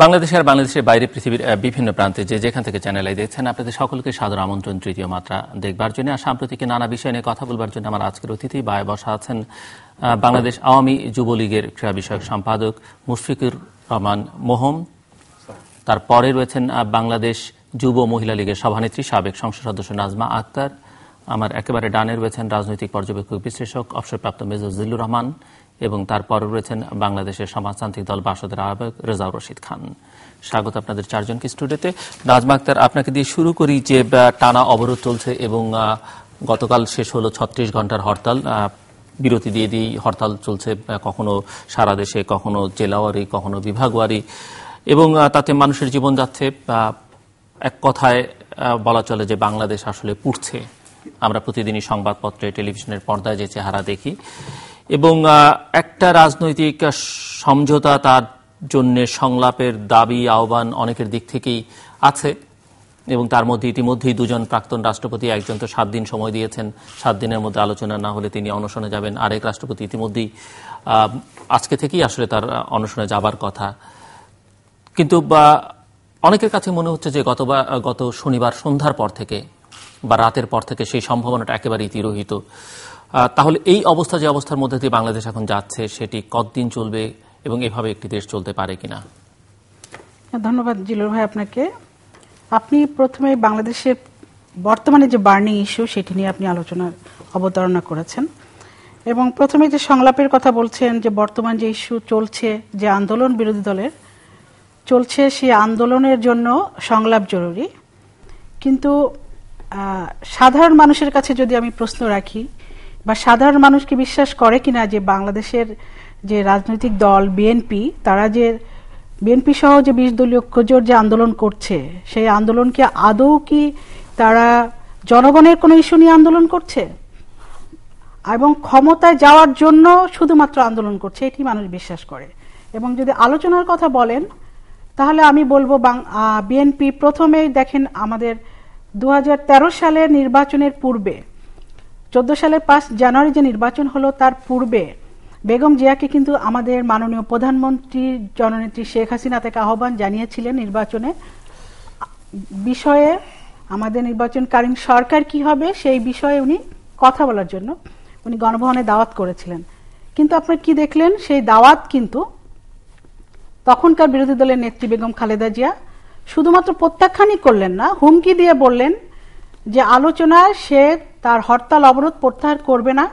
বাংলাদেশে আর বাংলাদেশের বাইরে পৃথিবীর বিভিন্ন প্রান্তে যেখান থেকে চ্যানেল আই দেখছেন, আপনাদের সকলকে সাদর আমন্ত্রণ তৃতীয় মাত্রা দেখবার জন্য। আর সাম্প্রতিক নানা বিষয় নিয়ে কথা বলবার জন্য আমার আজকের অতিথি বায়ে বসা আছেন বাংলাদেশ আওয়ামী যুবলীগের ক্রীড়া বিষয়ক সম্পাদক মুশফিকুর রহমান মোহন। তারপরে রয়েছেন বাংলাদেশ যুব মহিলা লীগের সভানেত্রী সাবেক সংসদ সদস্য নাজমা আক্তার। আমার একেবারে ডানে রয়েছেন রাজনৈতিক পর্যবেক্ষক বিশ্লেষক অবসরপ্রাপ্ত মেজর জিল্লুর রহমান, এবং তারপরে রয়েছেন বাংলাদেশের সমাজতান্ত্রিক দল বাসদের আহ্বায়ক রেজাউর রশিদ খান। স্বাগত আপনাদের চারজনকে স্টুডিওতে। নাজমা আক্তার, আপনাকে দিয়ে শুরু করি। যে টানা অবরোধ চলছে এবং গতকাল শেষ হলো 36 ঘন্টার হরতাল, বিরতি দিয়ে দিয়েই হরতাল চলছে, কখনো সারা দেশে, কখনো জেলাওয়ারি, কখনো বিভাগওয়ারি, এবং তাতে মানুষের জীবন যাচ্ছে। এক কথায় বলা চলে যে বাংলাদেশ আসলে পুড়ছে। আমরা প্রতিদিনই সংবাদপত্রে, টেলিভিশনের পর্দায় যে চেহারা দেখি, এবং একটা রাজনৈতিক সমঝোতা, তার জন্য সংলাপের দাবি আহ্বান অনেকের দিক থেকেই আছে, এবং তার মধ্যে ইতিমধ্যেই দুজন প্রাক্তন রাষ্ট্রপতি, একজন তো 7 দিন সময় দিয়েছেন, 7 দিনের মধ্যে আলোচনা না হলে তিনি অনশনে যাবেন। আরেক রাষ্ট্রপতি ইতিমধ্যেই আজকে থেকেই আসলে তার অনশনে যাবার কথা। কিন্তু অনেকের কাছে মনে হচ্ছে যে গত শনিবার সন্ধ্যার পর থেকে বা রাতের পর থেকে সেই সম্ভাবনাটা একেবারেই তিরোহিত। তাহলে এই অবস্থা, যে অবস্থার মধ্যে দিয়ে বাংলাদেশ এখন যাচ্ছে, সেটি কতদিন চলবে এবং এভাবে একটি দেশ চলতে পারে কিনা? ধন্যবাদ জিলুর ভাই আপনাকে। আপনি প্রথমে বাংলাদেশের বর্তমানে যে বার্নিং ইস্যু সেটি নিয়ে আপনি আলোচনার অবতারণা করেছেন, এবং প্রথমে যে সংলাপের কথা বলছেন, যে বর্তমান যে ইস্যু চলছে, যে আন্দোলন বিরোধী দলের চলছে, সেই আন্দোলনের জন্য সংলাপ জরুরি। কিন্তু সাধারণ মানুষের কাছে যদি আমি প্রশ্ন রাখি, বা সাধারণ মানুষ কি বিশ্বাস করে কিনা যে বাংলাদেশের যে রাজনৈতিক দল বিএনপি, তারা যে বিএনপি সহ যে 20 দলীয় ঐক্যজোট যে আন্দোলন করছে, সেই আন্দোলনকে আদৌ কি তারা জনগণের কোনো ইস্যু নিয়ে আন্দোলন করছে এবং ক্ষমতায় যাওয়ার জন্য শুধুমাত্র আন্দোলন করছে, এটি মানুষ বিশ্বাস করে। এবং যদি আলোচনার কথা বলেন, তাহলে আমি বলবো বিএনপি প্রথমেই দেখেন, আমাদের 2013 সালের নির্বাচনের পূর্বে, 14 সালের 5 জানুয়ারি যে নির্বাচন হলো, তার পূর্বে বেগম জিয়াকে কিন্তু আমাদের মাননীয় প্রধানমন্ত্রী জননেত্রী শেখ হাসিনা থেকে আহ্বান জানিয়েছিলেন নির্বাচনে বিষয়ে, আমাদের নির্বাচনকালীন সরকার কি হবে সেই বিষয়ে উনি কথা বলার জন্য উনি গণভবনে দাওয়াত করেছিলেন। কিন্তু আপনারা কি দেখলেন, সেই দাওয়াত কিন্তু তখনকার বিরোধী দলের নেত্রী বেগম খালেদা জিয়া শুধুমাত্র প্রত্যাখ্যানই করলেন না, হুমকি দিয়ে বললেন যে আলোচনায় সে তার হরতাল অবরোধ প্রত্যাহার করবে না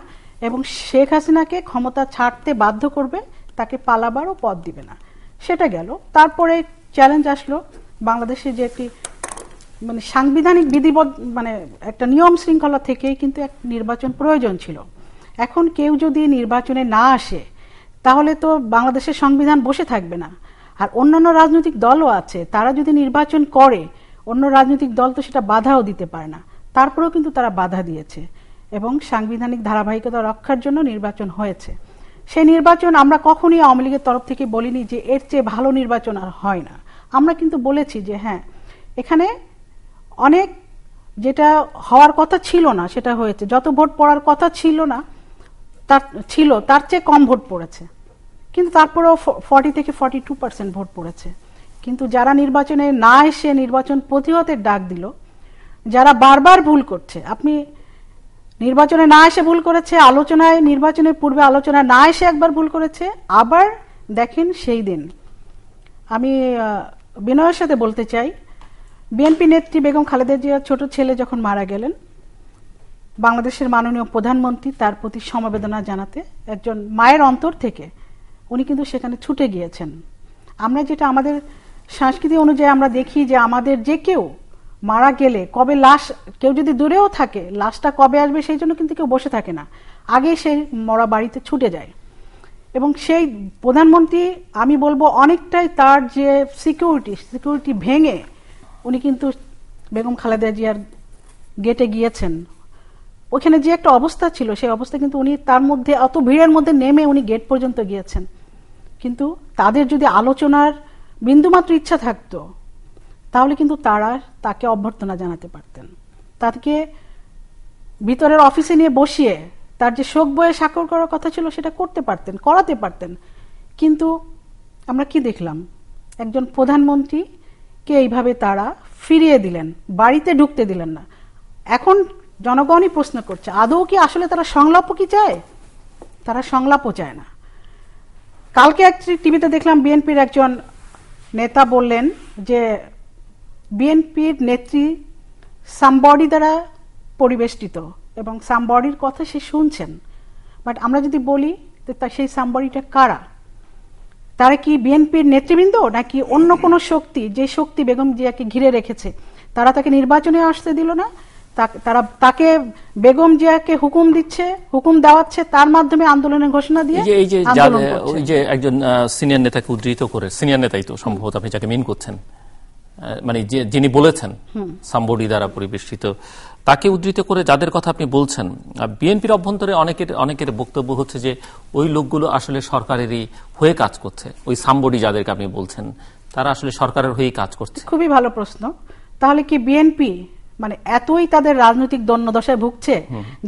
এবং শেখ হাসিনাকে ক্ষমতা ছাড়তে বাধ্য করবে, তাকে পালাবারও পথ দিবে না। সেটা গেল। তারপরে চ্যালেঞ্জ আসলো, বাংলাদেশে যে একটি সাংবিধানিক বিধিবদ্ধ একটা নিয়ম শৃঙ্খলা থেকেই কিন্তু এক নির্বাচন প্রয়োজন ছিল। এখন কেউ যদি নির্বাচনে না আসে, তাহলে তো বাংলাদেশের সংবিধান বসে থাকবে না। আর অন্যান্য রাজনৈতিক দলও আছে, তারা যদি নির্বাচন করে, অন্য রাজনৈতিক দল তো সেটা বাধাও দিতে পারে না। তারপরেও কিন্তু তারা বাধা দিয়েছে এবং সাংবিধানিক ধারাবাহিকতা রক্ষার জন্য নির্বাচন হয়েছে। সেই নির্বাচন আমরা কখনোই আওয়ামী লীগের তরফ থেকে বলিনি যে এর চেয়ে ভালো নির্বাচন আর হয় না। আমরা কিন্তু বলেছি যে হ্যাঁ, এখানে অনেক যেটা হওয়ার কথা ছিল না সেটা হয়েছে, যত ভোট পড়ার কথা ছিল না তার চেয়ে কম ভোট পড়েছে, কিন্তু তারপরেও 40 থেকে 42% ভোট পড়েছে। কিন্তু যারা নির্বাচনে না এসে নির্বাচন প্রতিহতের ডাক দিল, যারা বারবার ভুল করছে, আপনি নির্বাচনে না এসে ভুল করেছে, আলোচনায় নির্বাচনের পূর্বে আলোচনায় না এসে একবার ভুল করেছে, আবার দেখেন সেই দিন আমি বিনয়ের সাথে বলতে চাই, বিএনপি নেত্রী বেগম খালেদা জিয়ার ছোট ছেলে যখন মারা গেলেন, বাংলাদেশের মাননীয় প্রধানমন্ত্রী তার প্রতি সমবেদনা জানাতে একজন মায়ের অন্তর থেকে উনি কিন্তু সেখানে ছুটে গিয়েছেন। আমরা যেটা আমাদের সংস্কৃতি অনুযায়ী আমরা দেখি যে আমাদের যে কেউ মারা গেলে কবে লাশ, কেউ যদি দূরেও থাকে, লাশটা কবে আসবে সেই জন্য কিন্তু কেউ বসে থাকে না, আগে সেই মরা বাড়িতে ছুটে যায়। এবং সেই প্রধানমন্ত্রী আমি বলবো অনেকটাই তার যে সিকিউরিটি ভেঙে উনি কিন্তু বেগম খালেদা জিয়ার গেটে গিয়েছেন। ওখানে যে একটা অবস্থা ছিল, সেই অবস্থা কিন্তু উনি তার মধ্যে অত ভিড়ের মধ্যে নেমে উনি গেট পর্যন্ত গিয়েছেন। কিন্তু তাদের যদি আলোচনার বিন্দুমাত্র ইচ্ছা থাকতো, তাহলে কিন্তু তারা তাকে অভ্যর্থনা জানাতে পারতেন, তাকে ভিতরের অফিসে নিয়ে বসিয়ে তার যে শোক বইয়ে স্বাক্ষর করার কথা ছিল সেটা করাতে পারতেন। কিন্তু আমরা কি দেখলাম, একজন প্রধানমন্ত্রীকে এইভাবে তারা ফিরিয়ে দিলেন, বাড়িতে ঢুকতে দিলেন না। এখন জনগণই প্রশ্ন করছে, আদৌ কি আসলে তারা সংলাপও কি চায়? তারা সংলাপও চায় না। কালকে এক টিভিতে দেখলাম বিএনপির একজন নেতা বললেন যে বিএনপির নেত্রী সামবডি দ্বারা পরিবেষ্টিত এবং সামবডির কথা সে শুনছেন। বাট আমরা যদি বলি সেই সামবডিটা কারা? তারা কি বিএনপির নেতৃবৃন্দ নাকি অন্য কোনো শক্তি, যে শক্তি বেগম জিয়াকে ঘিরে রেখেছে? তারা তাকে নির্বাচনে আসতে দিল না, তারা তাকে বেগম জিয়াকে হুকুম দিচ্ছে, হুকুম দেওয়াচ্ছে, তার মাধ্যমে আন্দোলনের ঘোষণা দিয়ে ওই যে একজন সিনিয়র নেতাকে উদ্ধৃত করে, সিনিয়র নেতাই তো সম্ভবত আপনি যাকে মিন করছেন, মানে যিনি বলেছেন সামবডি দ্বারা পরিবেষ্টিত, তাকে উদ্ধৃত করে যাদের কথা আপনি বলছেন, বিএনপির অভ্যন্তরে অনেকের বক্তব্য হচ্ছে যে ওই লোকগুলো আসলে সরকারেরই হয়ে কাজ করছে। ওই সামবডি যাদেরকে আপনি বলছেন তারা আসলে সরকারের হয়েই কাজ করছে। খুবই ভালো প্রশ্ন। তাহলে কি বিএনপি মানে এতই তাদের রাজনৈতিক দণ্ডদশায় ভুগছে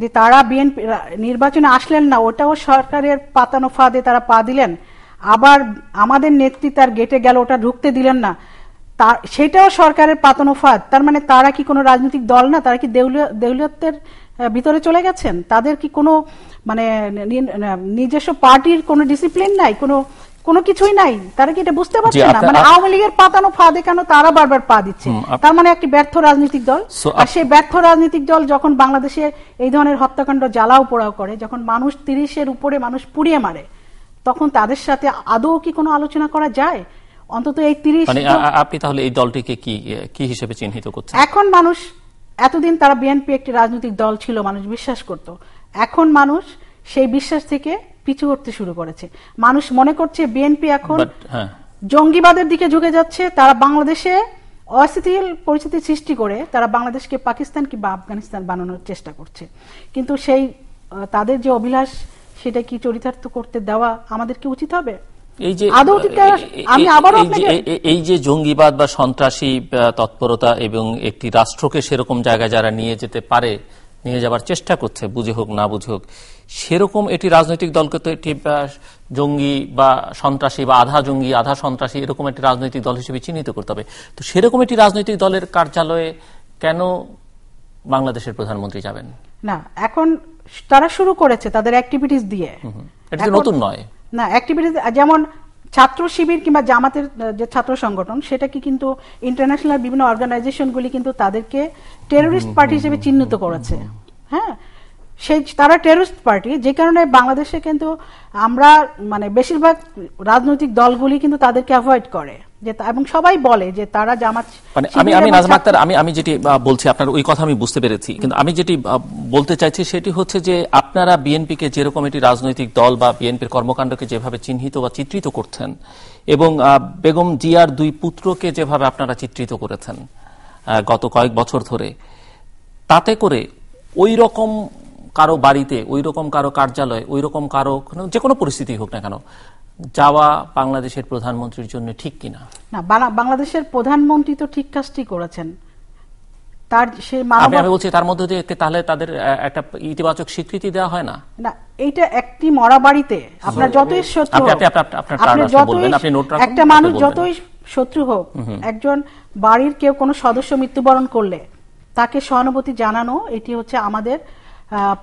যে তারা বিএনপি নির্বাচনে আসলেন না, ওটাও সরকারের পাতানো ফাঁদে তারা পা দিলেন, আবার আমাদের নেত্রী তার গেটে গেল, ওটা ঢুকতে দিলেন না, সেটাও সরকারের পাতানো ফাঁদ। তার মানে তারা কি কোনো রাজনৈতিক দল না? তারা কি দেউলিয়তের ভিতরে চলে গেছেন? তাদের কি কোনো মানে নিজস্ব পার্টির কোনো ডিসিপ্লিন নাই, কোনো কিছুই নাই? তারা কি এটা বুঝতে পারছে না? মানে আওয়ামী লীগের পাতানো ফাঁদে কেন তারা বারবার পা দিচ্ছে? তার মানে একটি ব্যর্থ রাজনৈতিক দল। আর সেই ব্যর্থ রাজনৈতিক দল যখন বাংলাদেশে এই ধরনের হত্যাকাণ্ড জ্বালাও পোড়াও করে, যখন মানুষ 30-এর উপরে মানুষ পুড়িয়ে মারে, তখন তাদের সাথে আদৌ কি কোনো আলোচনা করা যায়? অন্তত এই 30, মানে আপনি তাহলে এই দলটিকে কি হিসেবে চিহ্নিত করছেন? এখন মানুষ, এতদিন তারা বিএনপি একটি রাজনৈতিক দল ছিল, মানুষ বিশ্বাস করত, এখন মানুষ সেই বিশ্বাস থেকে পিছু হটতে শুরু করেছে। মানুষ মনে করছে বিএনপি এখন জঙ্গিবাদের দিকে ঝুঁকে যাচ্ছে। তারা বাংলাদেশে অস্থিতিশীল পরিস্থিতি সৃষ্টি করে তারা বাংলাদেশকে পাকিস্তান কিংবা আফগানিস্তান বানানোর চেষ্টা করছে। কিন্তু সেই তাদের যে অভিলাষ, সেটা কি চরিতার্থ করতে দেওয়া আমাদের কি উচিত হবে? এই যে জঙ্গিবাদ বা সন্ত্রাসী তৎপরতা এবং একটি রাষ্ট্রকে সেরকম জায়গায় যারা নিয়ে যেতে পারে, নিয়ে যাবার চেষ্টা করছে, বুঝে হোক না বুঝে হোক, সেরকম একটি রাজনৈতিক দলকে তো একটি জঙ্গি বা সন্ত্রাসী বা আধা জঙ্গি আধা সন্ত্রাসী এরকম একটি রাজনৈতিক দল হিসেবে চিহ্নিত করতে হবে। তো সেরকম একটি রাজনৈতিক দলের কার্যালয়ে কেন বাংলাদেশের প্রধানমন্ত্রী যাবেন না? এখন তারা শুরু করেছে তাদের অ্যাক্টিভিটিস দিয়ে, এটা নতুন নয় না। অ্যাক্টিভিটিস যেমন ছাত্র শিবির কিংবা জামাতের যে ছাত্র সংগঠন, সেটা কি কিন্তু ইন্টারন্যাশনাল বিভিন্ন অর্গানাইজেশনগুলি কিন্তু তাদেরকে টেরোরিস্ট পার্টি হিসেবে চিহ্নিত করেছে। হ্যাঁ, সেই তারা টেরোরিস্ট পার্টি, যে কারণে বাংলাদেশে কিন্তু আমরা মানে বেশিরভাগ রাজনৈতিক দলগুলি কিন্তু তাদেরকে অ্যাভয়েড করে, এবং সবাই বলে যে তারা জামাত। আমি নাজমা আক্তার, আমি যেটি বলছি আপনার ওই কথা আমি বুঝতে পেরেছি, কিন্তু আমি যেটি বলতে চাইছি সেটি হচ্ছে যে আপনারা বিএনপিকে যেরকম একটি রাজনৈতিক দল বা বিএনপির কর্মকাণ্ডকে যেভাবে চিহ্নিত বা চিত্রিত করছেন, এবং বেগম জিয়ার দুই পুত্রকে যেভাবে আপনারা চিত্রিত করেছেন গত কয়েক বছর ধরে, তাতে করে ওই রকম কারো বাড়িতে, ওই রকম কারো কার্যালয়ে, ওই রকম কারো যে কোনো পরিস্থিতি হোক না কেন যাওয়া বাংলাদেশের প্রধানমন্ত্রীর জন্য ঠিক কিনা? না, বাংলাদেশের প্রধানমন্ত্রী তো ঠিক কাজটি করেছেন। তার সে আমি বলছি তার মধ্যে দিয়ে তাহলে তাদের একটা ইতিবাচক স্বীকৃতি দেওয়া হয় না? না, এইটা একটি মরা বাড়িতে আপনার যতই শত্রু হোক, একটা মানুষ যতই শত্রু হোক, একজন বাড়ির কেউ কোনো সদস্য মৃত্যুবরণ করলে তাকে সহানুভূতি জানানো, এটি হচ্ছে আমাদের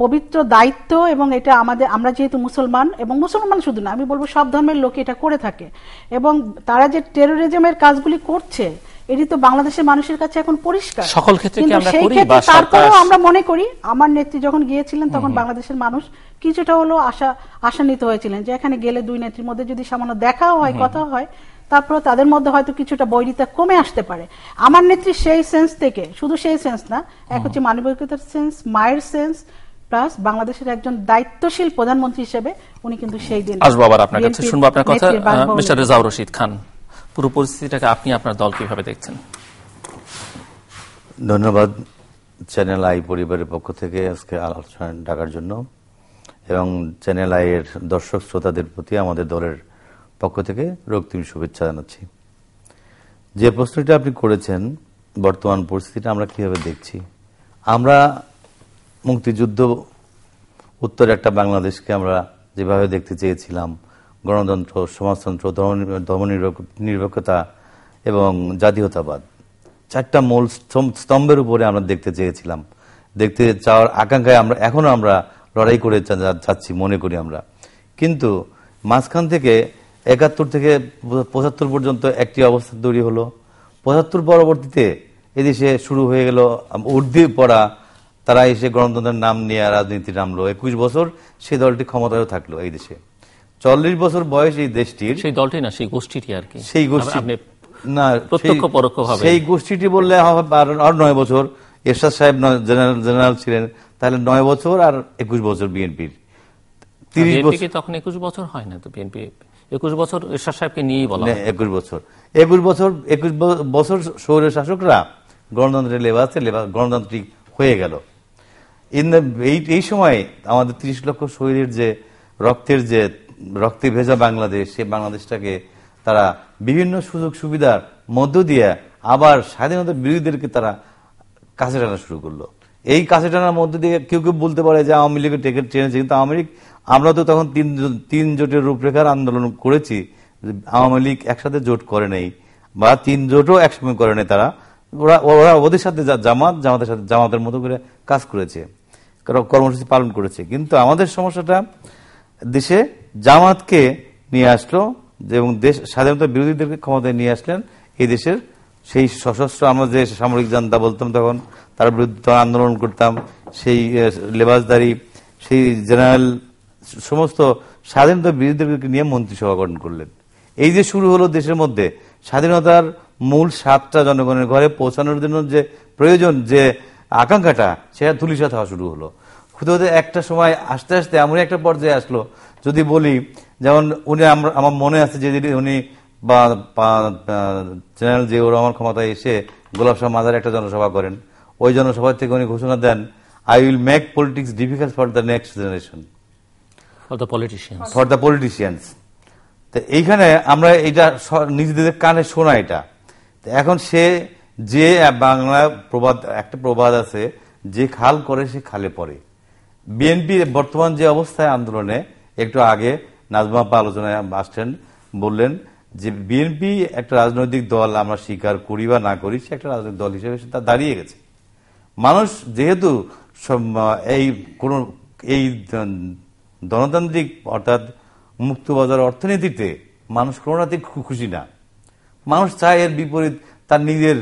পবিত্র দায়িত্ব। এবং এটা আমরা যেহেতু মুসলমান, এবং মুসলমান শুধু না, আমি বলবো সব ধর্মের লোক এটা করে থাকে, এবং তারা যে টেরোরিজমের কাজগুলি করছে এটি তো বাংলাদেশের মানুষের কাছে এখন পরিষ্কার। সকল ক্ষেত্রে কি আমরা করি? তারপরেও আমরা মনে করি, আমার নেত্রী যখন গিয়েছিলেন তখন বাংলাদেশের মানুষ কিছুটা হলো আশান্বিত হয়েছিলেন যে এখানে গেলে দুই নেত্রীর মধ্যে যদি সামান্য দেখাও হয়, কথা হয়, তারপরে তাদের মধ্যে হয়তো কিছুটা বৈরিতা কমে আসতে পারে। আমার নেত্রী সেই সেন্স থেকে, শুধু সেই সেন্স না, এক হচ্ছে মানবিকতার সেন্স, মায়ের সেন্স, প্লাস বাংলাদেশের একজন দায়িত্বশীল প্রধানমন্ত্রী হিসেবে উনি কিন্তু সেই দিন। আসবো আবার আপনার কাছে, শুনবো আপনার কথা। মিস্টার রেজাউর রশিদ খান, পুরো পরিস্থিতিটাকে আপনি আপনার দল কিভাবে দেখছেন? ধন্যবাদ চ্যানেল আই পরিবারের পক্ষ থেকে আজকে আলোচনা ডাকার জন্য, এবং চ্যানেল আই এর দর্শক শ্রোতাদের প্রতি আমাদের দলের পক্ষ থেকে রক্তিম শুভেচ্ছা জানাচ্ছি। যে প্রশ্নটা আপনি করেছেন, বর্তমান পরিস্থিতিটা আমরা কিভাবে দেখছি, আমরা মুক্তিযুদ্ধ উত্তর একটা বাংলাদেশকে আমরা যেভাবে দেখতে চেয়েছিলাম, গণতন্ত্র, সমাজতন্ত্র, ধর্মনিরপেক্ষতা, এবং জাতীয়তাবাদ, 4টা মূল স্তম্ভের উপরে আমরা দেখতে চেয়েছিলাম। দেখতে চাওয়ার আকাঙ্ক্ষায় এখনো আমরা লড়াই করে যাচ্ছি মনে করি আমরা। কিন্তু মাঝখান থেকে 71 থেকে 75 পর্যন্ত একটি অবস্থা তৈরি হলো। 75 পরবর্তীতে এদেশে শুরু হয়ে গেল উর্দি পড়া, তারা এসে গণতন্ত্রের নাম নিয়ে রাজনীতি নামলো। 21 বছর সেই দলটি ক্ষমতায়ও থাকলো এই দেশে। 40 বছর বয়স এই দেশটির, সেই দলটি না সেই গোষ্ঠীটি আর কি, সেই গোষ্ঠী না, প্রত্যক্ষ পরোক্ষভাবে সেই গোষ্ঠীটি বললে আর 9 বছর এরশাদ সাহেব জেনারেল ছিলেন, তাহলে 9 বছর আর 21 বছর বিএনপির। 30 বছর তখন 21 বছর হয় না তো, বিএনপি 21 বছর এরশাদ সাহেবকে নিয়েই বলা হয়। 21 বছর শহরের শাসকরা গণতন্ত্রের লেবাসে গণতান্ত্রিক হয়ে গেল। এই সময় আমাদের 30 লক্ষ শহীদের যে রক্তে ভেজা বাংলাদেশ, সেই বাংলাদেশটাকে তারা বিভিন্ন সুযোগ সুবিধার মধ্য দিয়ে আবার স্বাধীনতা বিরোধীদেরকে তারা কাছে টানা শুরু করলো। এই কাছে টানার মধ্য দিয়ে কেউ কেউ বলতে পারে যে আওয়ামী লীগের টেনেছে, কিন্তু আমরা তো তখন তিন জোটের রূপরেখার আন্দোলন করেছি। আওয়ামী লীগ একসাথে জোট করে নেই, বা 3 জোটও একসঙ্গে করে নেই। ওরা ওদের সাথে জামাতের মতো করে কাজ করেছে, কর্মসূচি পালন করেছে। কিন্তু আমাদের সমস্যাটা দেশে জামাতকে নিয়ে আসলো এবং স্বাধীনতা বিরোধীদেরকে ক্ষমতায় নিয়ে আসলেন। এই দেশের সেই সশস্ত্র, আমরা যে সামরিক জান্তা বলতাম তখন, তার বিরুদ্ধে আন্দোলন করতাম, সেই লেবাসদারি, সেই জেনারেল, সমস্ত স্বাধীনতা বিরোধীদেরকে নিয়ে মন্ত্রিসভা গঠন করলেন। এই যে শুরু হলো দেশের মধ্যে স্বাধীনতার মূল স্বাদটা জনগণের ঘরে পৌঁছানোর জন্য যে প্রয়োজন, যে আকাঙ্ক্ষাটা, সেটা ধূলিসাৎ হওয়া শুরু হলো। হতে হতে একটা সময় আস্তে আস্তে এমন একটা পর্যায়ে আসলো, যদি বলি যেমন আমার মনে আছে যে উনি জেনারেল জিয়াউর রহমান ক্ষমতায় এসে গোলাপ শাহ মাজারে একটা জনসভা করেন। ওই জনসভা থেকে উনি ঘোষণা দেন, I will make politics difficult for the next generation, for the politicians. তো এইখানে আমরা এটা নিজেদের কানে শোনা এটা। এখন সে যে বাংলা একটা প্রবাদ আছে, যে খাল করে সে খালে পড়ে। বিএনপি বর্তমান যে অবস্থায় আন্দোলনে, একটু আগে নাজমা আপা আলোচনায় আসছেন, বললেন যে বিএনপি একটা রাজনৈতিক দল, আমরা স্বীকার করি বা না করি, সে একটা রাজনৈতিক দল হিসেবে তা দাঁড়িয়ে গেছে। মানুষ যেহেতু এই গণতান্ত্রিক অর্থাৎ মুক্তবাজার অর্থনীতিতে মানুষ কোনোটাতেই খুশি না। মানুষ চায় এর বিপরীত, তার নিজের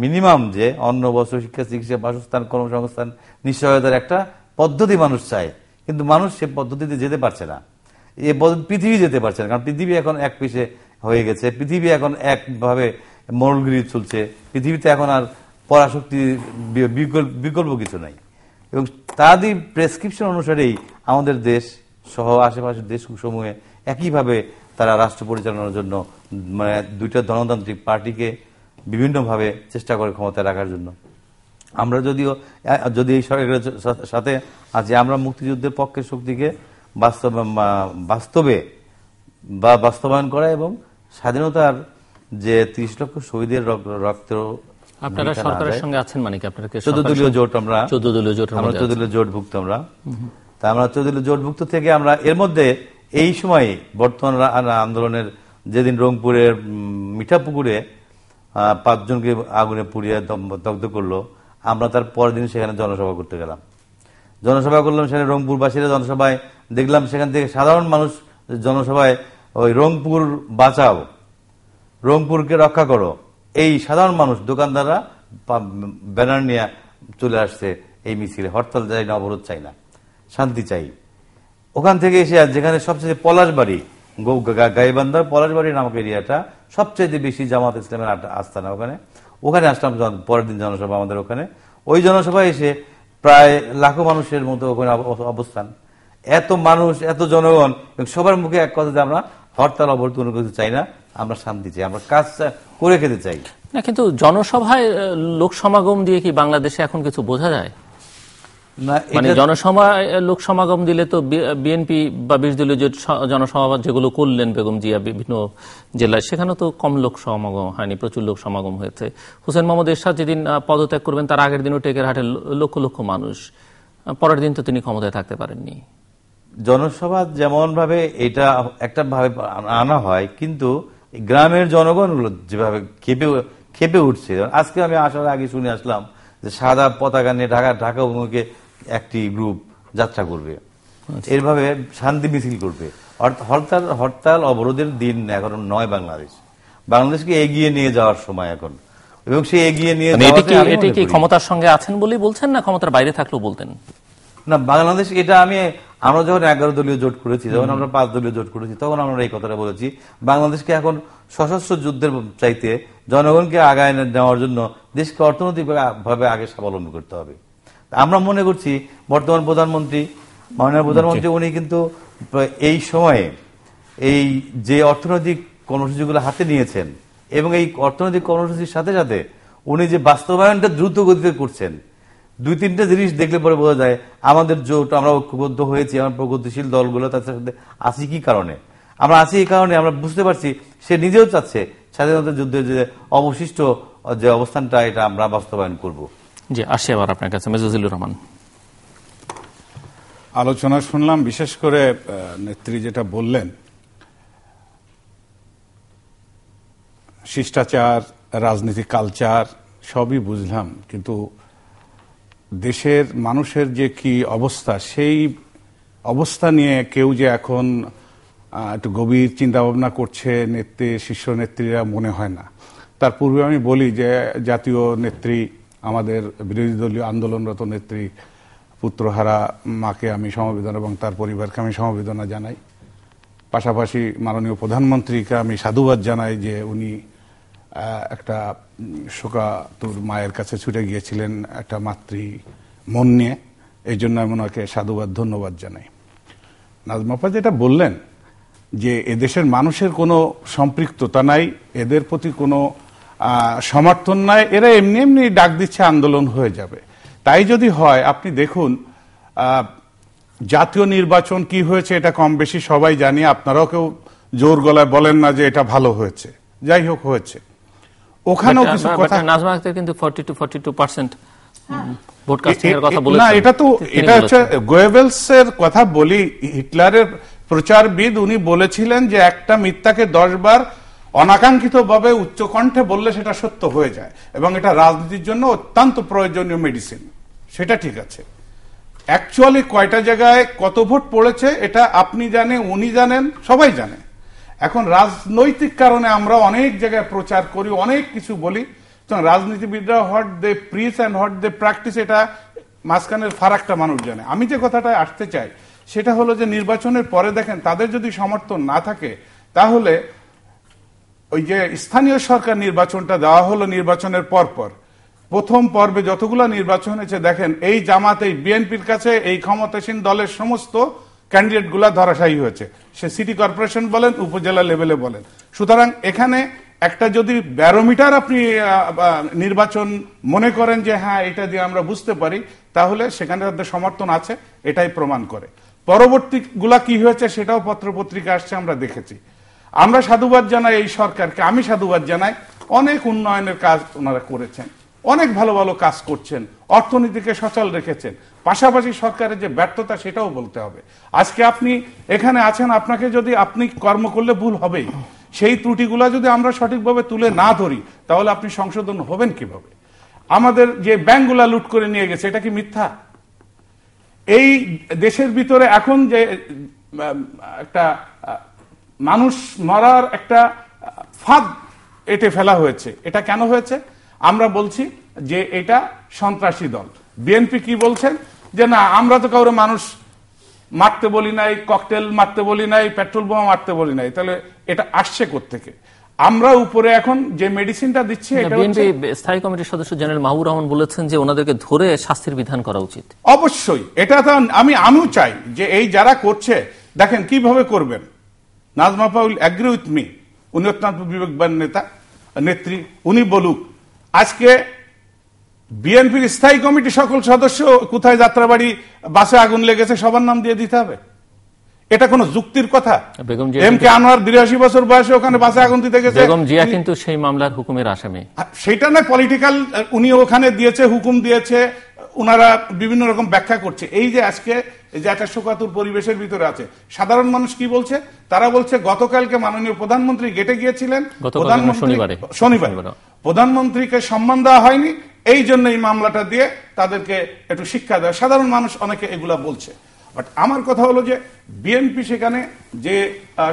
মিনিমাম যে অন্ন, বস্ত্র, শিক্ষা, চিকিৎসা, বাসস্থান, কর্মসংস্থান, নিশ্চয়তার একটা পদ্ধতি মানুষ চায়। কিন্তু মানুষ সে পদ্ধতিতে যেতে পারছে না, পৃথিবী যেতে পারছে না। কারণ পৃথিবী এখন এক পিসে হয়ে গেছে, পৃথিবী এখন একভাবে মোড়লগিরি চলছে, পৃথিবীতে এখন আর পরাশক্তি বিকল্প কিছু নাই। এবং তাদের প্রেসক্রিপশন অনুসারেই আমাদের দেশ সহ আশেপাশের দেশসমূহে একইভাবে তারা রাষ্ট্র পরিচালনার জন্য মানে 2টা ধনতান্ত্রিক পার্টিকে বিভিন্নভাবে চেষ্টা করে ক্ষমতায় রাখার জন্য। আমরা যদি এই সরকারের সাথে আছি, আমরা মুক্তিযুদ্ধের পক্ষের শক্তিকে বাস্তবায়ন করা এবং স্বাধীনতার যে 30 লক্ষ শহীদের রক্ত, আপনারা সরকারের সঙ্গে আছেন মানে কি? আপনারা 14 দলীয় জোট, আমরা 14 দলীয় জোটভুক্ত। আমরা 14 দলীয় জোটভুক্ত থেকে আমরা এর মধ্যে এই সময় বর্তমান আন্দোলনের যেদিন রংপুরের মিঠাপুকুরে 5 জনকে আগুনে পুড়িয়ে দগ্ধ করলো, আমরা তার পরের দিন সেখানে জনসভা করতে গেলাম। জনসভা করলাম সেখানে রংপুরবাসীরা জনসভায় দেখলাম, সেখান থেকে সাধারণ মানুষ জনসভায় ওই রংপুর বাঁচাও, রংপুরকে রক্ষা করো, এই সাধারণ মানুষ, দোকানদাররা ব্যানার নিয়ে চলে আসছে এই মিছিলে। হরতাল চাই না, অবরোধ চাই না, শান্তি চাই। ওখান থেকে এসে যেখানে সবচেয়ে পলাশবাড়ি, গাইবান্ধার পলাশবাড়ি নামক এরিয়াটা সবচেয়ে বেশি জামাত ইসলামের আস্তানা, ওখানে আসলাম পরের দিন জনসভা আমাদের ওখানে। ওই জনসভায় এসে প্রায় লাখো মানুষের মতো ওখানে অবস্থান, এত মানুষ, এত জনগণ, সবার মুখে এক কথা যে আমরা হরতাল অবরোধ কোনো কিছু চাই না, আমরা শান্তি চাই, আমরা কাজ করে খেতে চাই না। কিন্তু জনসভায় লোক সমাগম দিয়ে কি বাংলাদেশে এখন কিছু বোঝা যায়? মানে জনসভায় লোক সমাগম দিলে তো বিএনপি বা 20 দলীয় যে জনসভা যেগুলো করলেন বেগম জিয়া বিভিন্ন জেলায়, সেখানে তো কম লোক সমাগম হয়নি, প্রচুর লোক সমাগম হয়েছে। হোসেন মোহাম্মদ এরশাদ যেদিন পদত্যাগ করবেন তার আগের দিনও টেকেরহাটে লক্ষ লক্ষ মানুষ, পরের দিন তো তিনি ক্ষমতায় থাকতে পারেননি। জনসভা যেমন ভাবে এটা একটা ভাবে আনা হয়, কিন্তু গ্রামের জনগণগুলো যেভাবে খেপে উঠছে। আজকে আমি আসার আগে শুনে আসলাম যে সাদা পতাকা নিয়ে ঢাকা অভিমুখে একটি গ্রুপ যাত্রা করবে, এরভাবে শান্তি মিছিল করবে। হরতাল অবরোধের দিন এখন নয় বাংলাদেশকে এগিয়ে নিয়ে যাওয়ার সময় এখন, এবং সে এগিয়ে নিয়ে এটা কি ক্ষমতার সঙ্গে আছেন বলেই বলছেন, না ক্ষমতার বাইরে থাকলেও বলতেন? না, বাংলাদেশ এটা আমরা যখন 11 দলীয় জোট করেছি, যখন আমরা 5 দলীয় জোট করেছি, তখন আমরা এই কথাটা বলেছি, বাংলাদেশকে এখন সশস্ত্র যুদ্ধের চাইতে জনগণকে আগায় নেওয়ার জন্য দেশকে অর্থনৈতিকভাবে আগে স্বাবলম্বী করতে হবে। আমরা মনে করছি বর্তমান মাননীয় প্রধানমন্ত্রী উনি কিন্তু এই সময়ে এই যে অর্থনৈতিক কর্মসূচিগুলো হাতে নিয়েছেন, এবং এই অর্থনৈতিক কর্মসূচির সাথে সাথে উনি যে বাস্তবায়নটা দ্রুত গতিতে করছেন, 2-3টা জিনিস দেখলে পরে বোঝা যায় আমাদের জোট, আমরা ঐক্যবদ্ধ হয়েছি, আমার প্রগতিশীল দলগুলো তার সাথে আছি কি কারণে, আমরা আছি এই কারণে আমরা বুঝতে পারছি সে নিজেও চাচ্ছে স্বাধীনতা যুদ্ধের যে অবশিষ্ট যে অবস্থানটা, এটা আমরা বাস্তবায়ন করব। জি, আসি আবার আপনার কাছে মেজজুলুর রহমান। আলোচনা শুনলাম, বিশেষ করে নেত্রী যেটা বললেন, শিষ্টাচার, রাজনীতি, কালচার সবই বুঝলাম, কিন্তু দেশের মানুষের যে কি অবস্থা, সেই অবস্থা নিয়ে কেউ যে এখন একটু গভীর চিন্তা ভাবনা করছে শীর্ষ নেত্রীরা, মনে হয় না। তার পূর্বে আমি বলি যে জাতীয় নেত্রী, আমাদের বিরোধী দলীয় আন্দোলনরত নেত্রী পুত্রহারা মাকে আমি সমবেদনা এবং তার পরিবারকে আমি সমবেদনা জানাই। পাশাপাশি মাননীয় প্রধানমন্ত্রীকে আমি সাধুবাদ জানাই যে উনি একটা শোকাতুর মায়ের কাছে ছুটে গিয়েছিলেন একটা মাতৃ মন নিয়ে, এই জন্য আমি ওনাকে সাধুবাদ ধন্যবাদ জানাই। নাজমা আপা যেটা বললেন যে এদেশের মানুষের কোনো সম্পৃক্ততা নাই, এদের প্রতি কোনো সমর্থন নাই, এরা এমনি এমনি ডাক দিচ্ছে আন্দোলন হয়ে যাবে। তাই যদি হয়, আপনি দেখুন জাতীয় নির্বাচন কি হয়েছে এটা কম বেশি সবাই জানি, আপনারাও কেউ জোর গলায় বলেন না যে এটা ভালো হয়েছে, যাই হোক হয়েছে। ওখানেও কিছু কথা, নাজমা আক্তার কিন্তু 40-42% ভোট কাস্টিং এর কথা বলেছেন। না, এটা হচ্ছে গোয়েবেলসের কথা বলি, হিটলারের প্রচারবিদ, উনি বলেছিলেন যে একটা মিথ্যাকে 10 বার অনাকাঙ্ক্ষিতভাবে উচ্চকণ্ঠে বললে সেটা সত্য হয়ে যায়, এবং এটা রাজনীতির জন্য অত্যন্ত প্রয়োজনীয় মেডিসিন। সেটা ঠিক আছে। অ্যাকচুয়ালি কয়টা জায়গায় কত ভোট পড়েছে এটা আপনি জানেন, উনি জানেন, সবাই জানে। এখন রাজনৈতিক কারণে আমরা অনেক জায়গায় প্রচার করি, অনেক কিছু বলি, রাজনীতিবিদরা what they preach and what they practise, এটা মাঝখানের ফারাকটা মানুষ জানে। আমি যে কথাটা আসতে চাই সেটা হলো যে নির্বাচনের পরে দেখেন তাদের যদি সমর্থন না থাকে, তাহলে ওই যে স্থানীয় সরকার নির্বাচনটা দেওয়া হলো নির্বাচনের পরপর, প্রথম পর্বে যতগুলো নির্বাচন হয়েছে দেখেন এই জামাত, এই বিএনপির কাছে এই ক্ষমতাসীন দলের সমস্ত ক্যান্ডিডেট গুলা ধরাশায়ী হয়েছে, সে সিটি কর্পোরেশন বলেন, উপজেলা লেভেলে বলেন। সুতরাং এখানে একটা যদি ব্যারোমিটার আপনি নির্বাচন মনে করেন যে হ্যাঁ এটা দিয়ে আমরা বুঝতে পারি, তাহলে সেখানে তাদের সমর্থন আছে, এটাই প্রমাণ করে। পরবর্তী গুলা কি হয়েছে সেটাও পত্রপত্রিকা আসছে, আমরা দেখেছি। আমরা সাধুবাদ জানাই এই সরকারকে, আমি সাধুবাদ জানাই, অনেক উন্নয়নের কাজ ওনারা করেছেন, অনেক ভালো ভালো কাজ করছেন, অর্থনীতিকে সচল রেখেছেন। পাশাপাশি সরকারের যে ব্যর্থতা সেটাও বলতে হবে। আজকে আপনি এখানে আছেন, আপনাকে যদি আপনি কর্ম করলে ভুল হবেই, সেই ত্রুটিগুলা যদি আমরা সঠিকভাবে তুলে না ধরি তাহলে আপনি সংশোধন হবেন কিভাবে? আমাদের যে ব্যাংকগুলা লুট করে নিয়ে গেছে, এটা কি মিথ্যা? এই দেশের ভিতরে এখন যে একটা মানুষ মরার একটা ফাঁদ এটে ফেলা হয়েছে, এটা কেন হয়েছে? আমরা বলছি যে এটা সন্ত্রাসী দল। বিএনপি কি বলছেন যে না, আমরা তো কাউরে মানুষ মারতে বলি নাই, ককটেল মারতে বলি নাই, পেট্রোল বোমা মারতে বলি নাই। তাহলে এটা আসছে কোত্থেকে? আমরা উপরে এখন যে মেডিসিনটা দিচ্ছি, বিএনপি স্থায়ী কমিটির সদস্য জেনারেল মাহবুব রহমান বলেছেন যে ওনাদেরকে ধরে শাস্তির বিধান করা উচিত। অবশ্যই, এটা তো আমিও চাই যে এই যারা করছে দেখেন কিভাবে করবেন। Nazma Paul agree with me, উনি অত্যন্ত বিবেকবান নেত্রী, উনি বলুক আজকে বিএনপির স্থায়ী কমিটি সকল সদস্য কোথায় যাত্রাবাড়ি বাসে আগুন লেগেছে সবার নাম দিয়ে দিতে হবে? এটা কোন যুক্তির কথা? এম কে আনোয়ার 82 বছর বয়সে ওখানে বাসে আগুন দিতে গেছে, বেগম জিয়া কিন্তু সেই মামলার হুকুমের আসামি। সেটা নয়, পলিটিক্যাল উনি ওখানে দিয়েছে, হুকুম দিয়েছে, উনারা বিভিন্ন রকম ব্যাখ্যা করছে। এই যে আজকে এই যে একটা শোকাতুর পরিবেশের ভিতরে আছে। সাধারণ মানুষ কি বলছে? তারা বলছে গতকালকে মাননীয় প্রধানমন্ত্রী গেটে গিয়েছিলেন, শনিবার প্রধানমন্ত্রীকে সম্মান দেওয়া হয়নি, এই জন্য এই মামলাটা দিয়ে তাদেরকে একটু শিক্ষা দেয়। সাধারণ মানুষ অনেকে এগুলা বলছে। বাট আমার কথা হলো যে বিএনপি সেখানে যে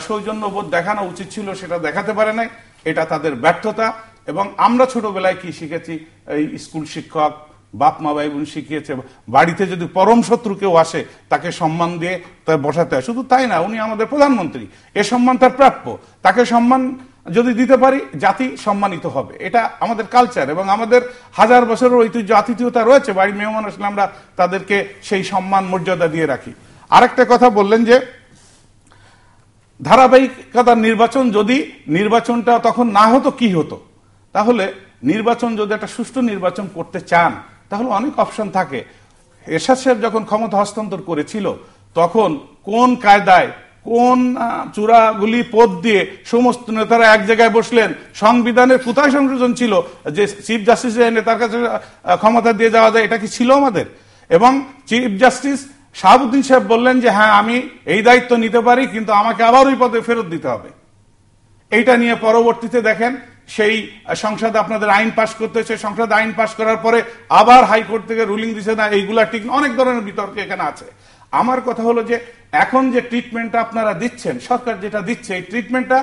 সৌজন্যবোধ দেখানো উচিত ছিল সেটা দেখাতে পারে নাই, এটা তাদের ব্যর্থতা। এবং আমরা ছোটবেলায় কি শিখেছি, এই স্কুল শিক্ষক, বাপ মা ভাই বোন শিখিয়েছে, বাড়িতে যদি পরম শত্রু কেউ আসে তাকে সম্মান দিয়ে তার বসাতে হয়। শুধু তাই না, উনি আমাদের প্রধানমন্ত্রী, এ সম্মান তার প্রাপ্য। তাকে সম্মান যদি দিতে পারি জাতি সম্মানিত হবে, এটা আমাদের কালচার এবং আমাদের হাজার বছরের ঐতিহ্য আতিথেয়তা রয়েছে। বাড়ির মেহমান আসলে আমরা তাদেরকে সেই সম্মান মর্যাদা দিয়ে রাখি। আরেকটা কথা বললেন যে ধারাবাহিকতার নির্বাচন, যদি নির্বাচনটা তখন না হতো কি হতো? তাহলে নির্বাচন যদি একটা সুষ্ঠু নির্বাচন করতে চান তাহলে অনেক অপশন থাকে। এরশাদ সাহেব যখন ক্ষমতা হস্তান্তর করেছিল তখন কোন কায়দায়, কোন চূড়াগুলি পদ দিয়ে সমস্ত নেতারা এক জায়গায় বসলেন, সংবিধানের কোথায় সংশোধন ছিল যে চিফ জাস্টিস এনে তার কাছে ক্ষমতা দিয়ে যাওয়া যায়? এটা কি ছিল আমাদের? এবং চিফ জাস্টিস শাহাবুদ্দিন সাহেব বললেন যে হ্যাঁ আমি এই দায়িত্ব নিতে পারি, কিন্তু আমাকে আবার ওই পদে ফেরত দিতে হবে। এইটা নিয়ে পরবর্তীতে দেখেন সেই সংসদে আপনাদের আইন পাশ করতে হচ্ছে, সংসদে আইন পাশ করার পরে আবার হাইকোর্ট থেকে রুলিং দিছে না, এইগুলা ঠিক না, অনেক ধরনের বিতর্ক এখানে আছে। আমার কথা হলো যে এখন যে ট্রিটমেন্টটা আপনারা দিচ্ছেন, সরকার যেটা দিচ্ছে, এই ট্রিটমেন্টটা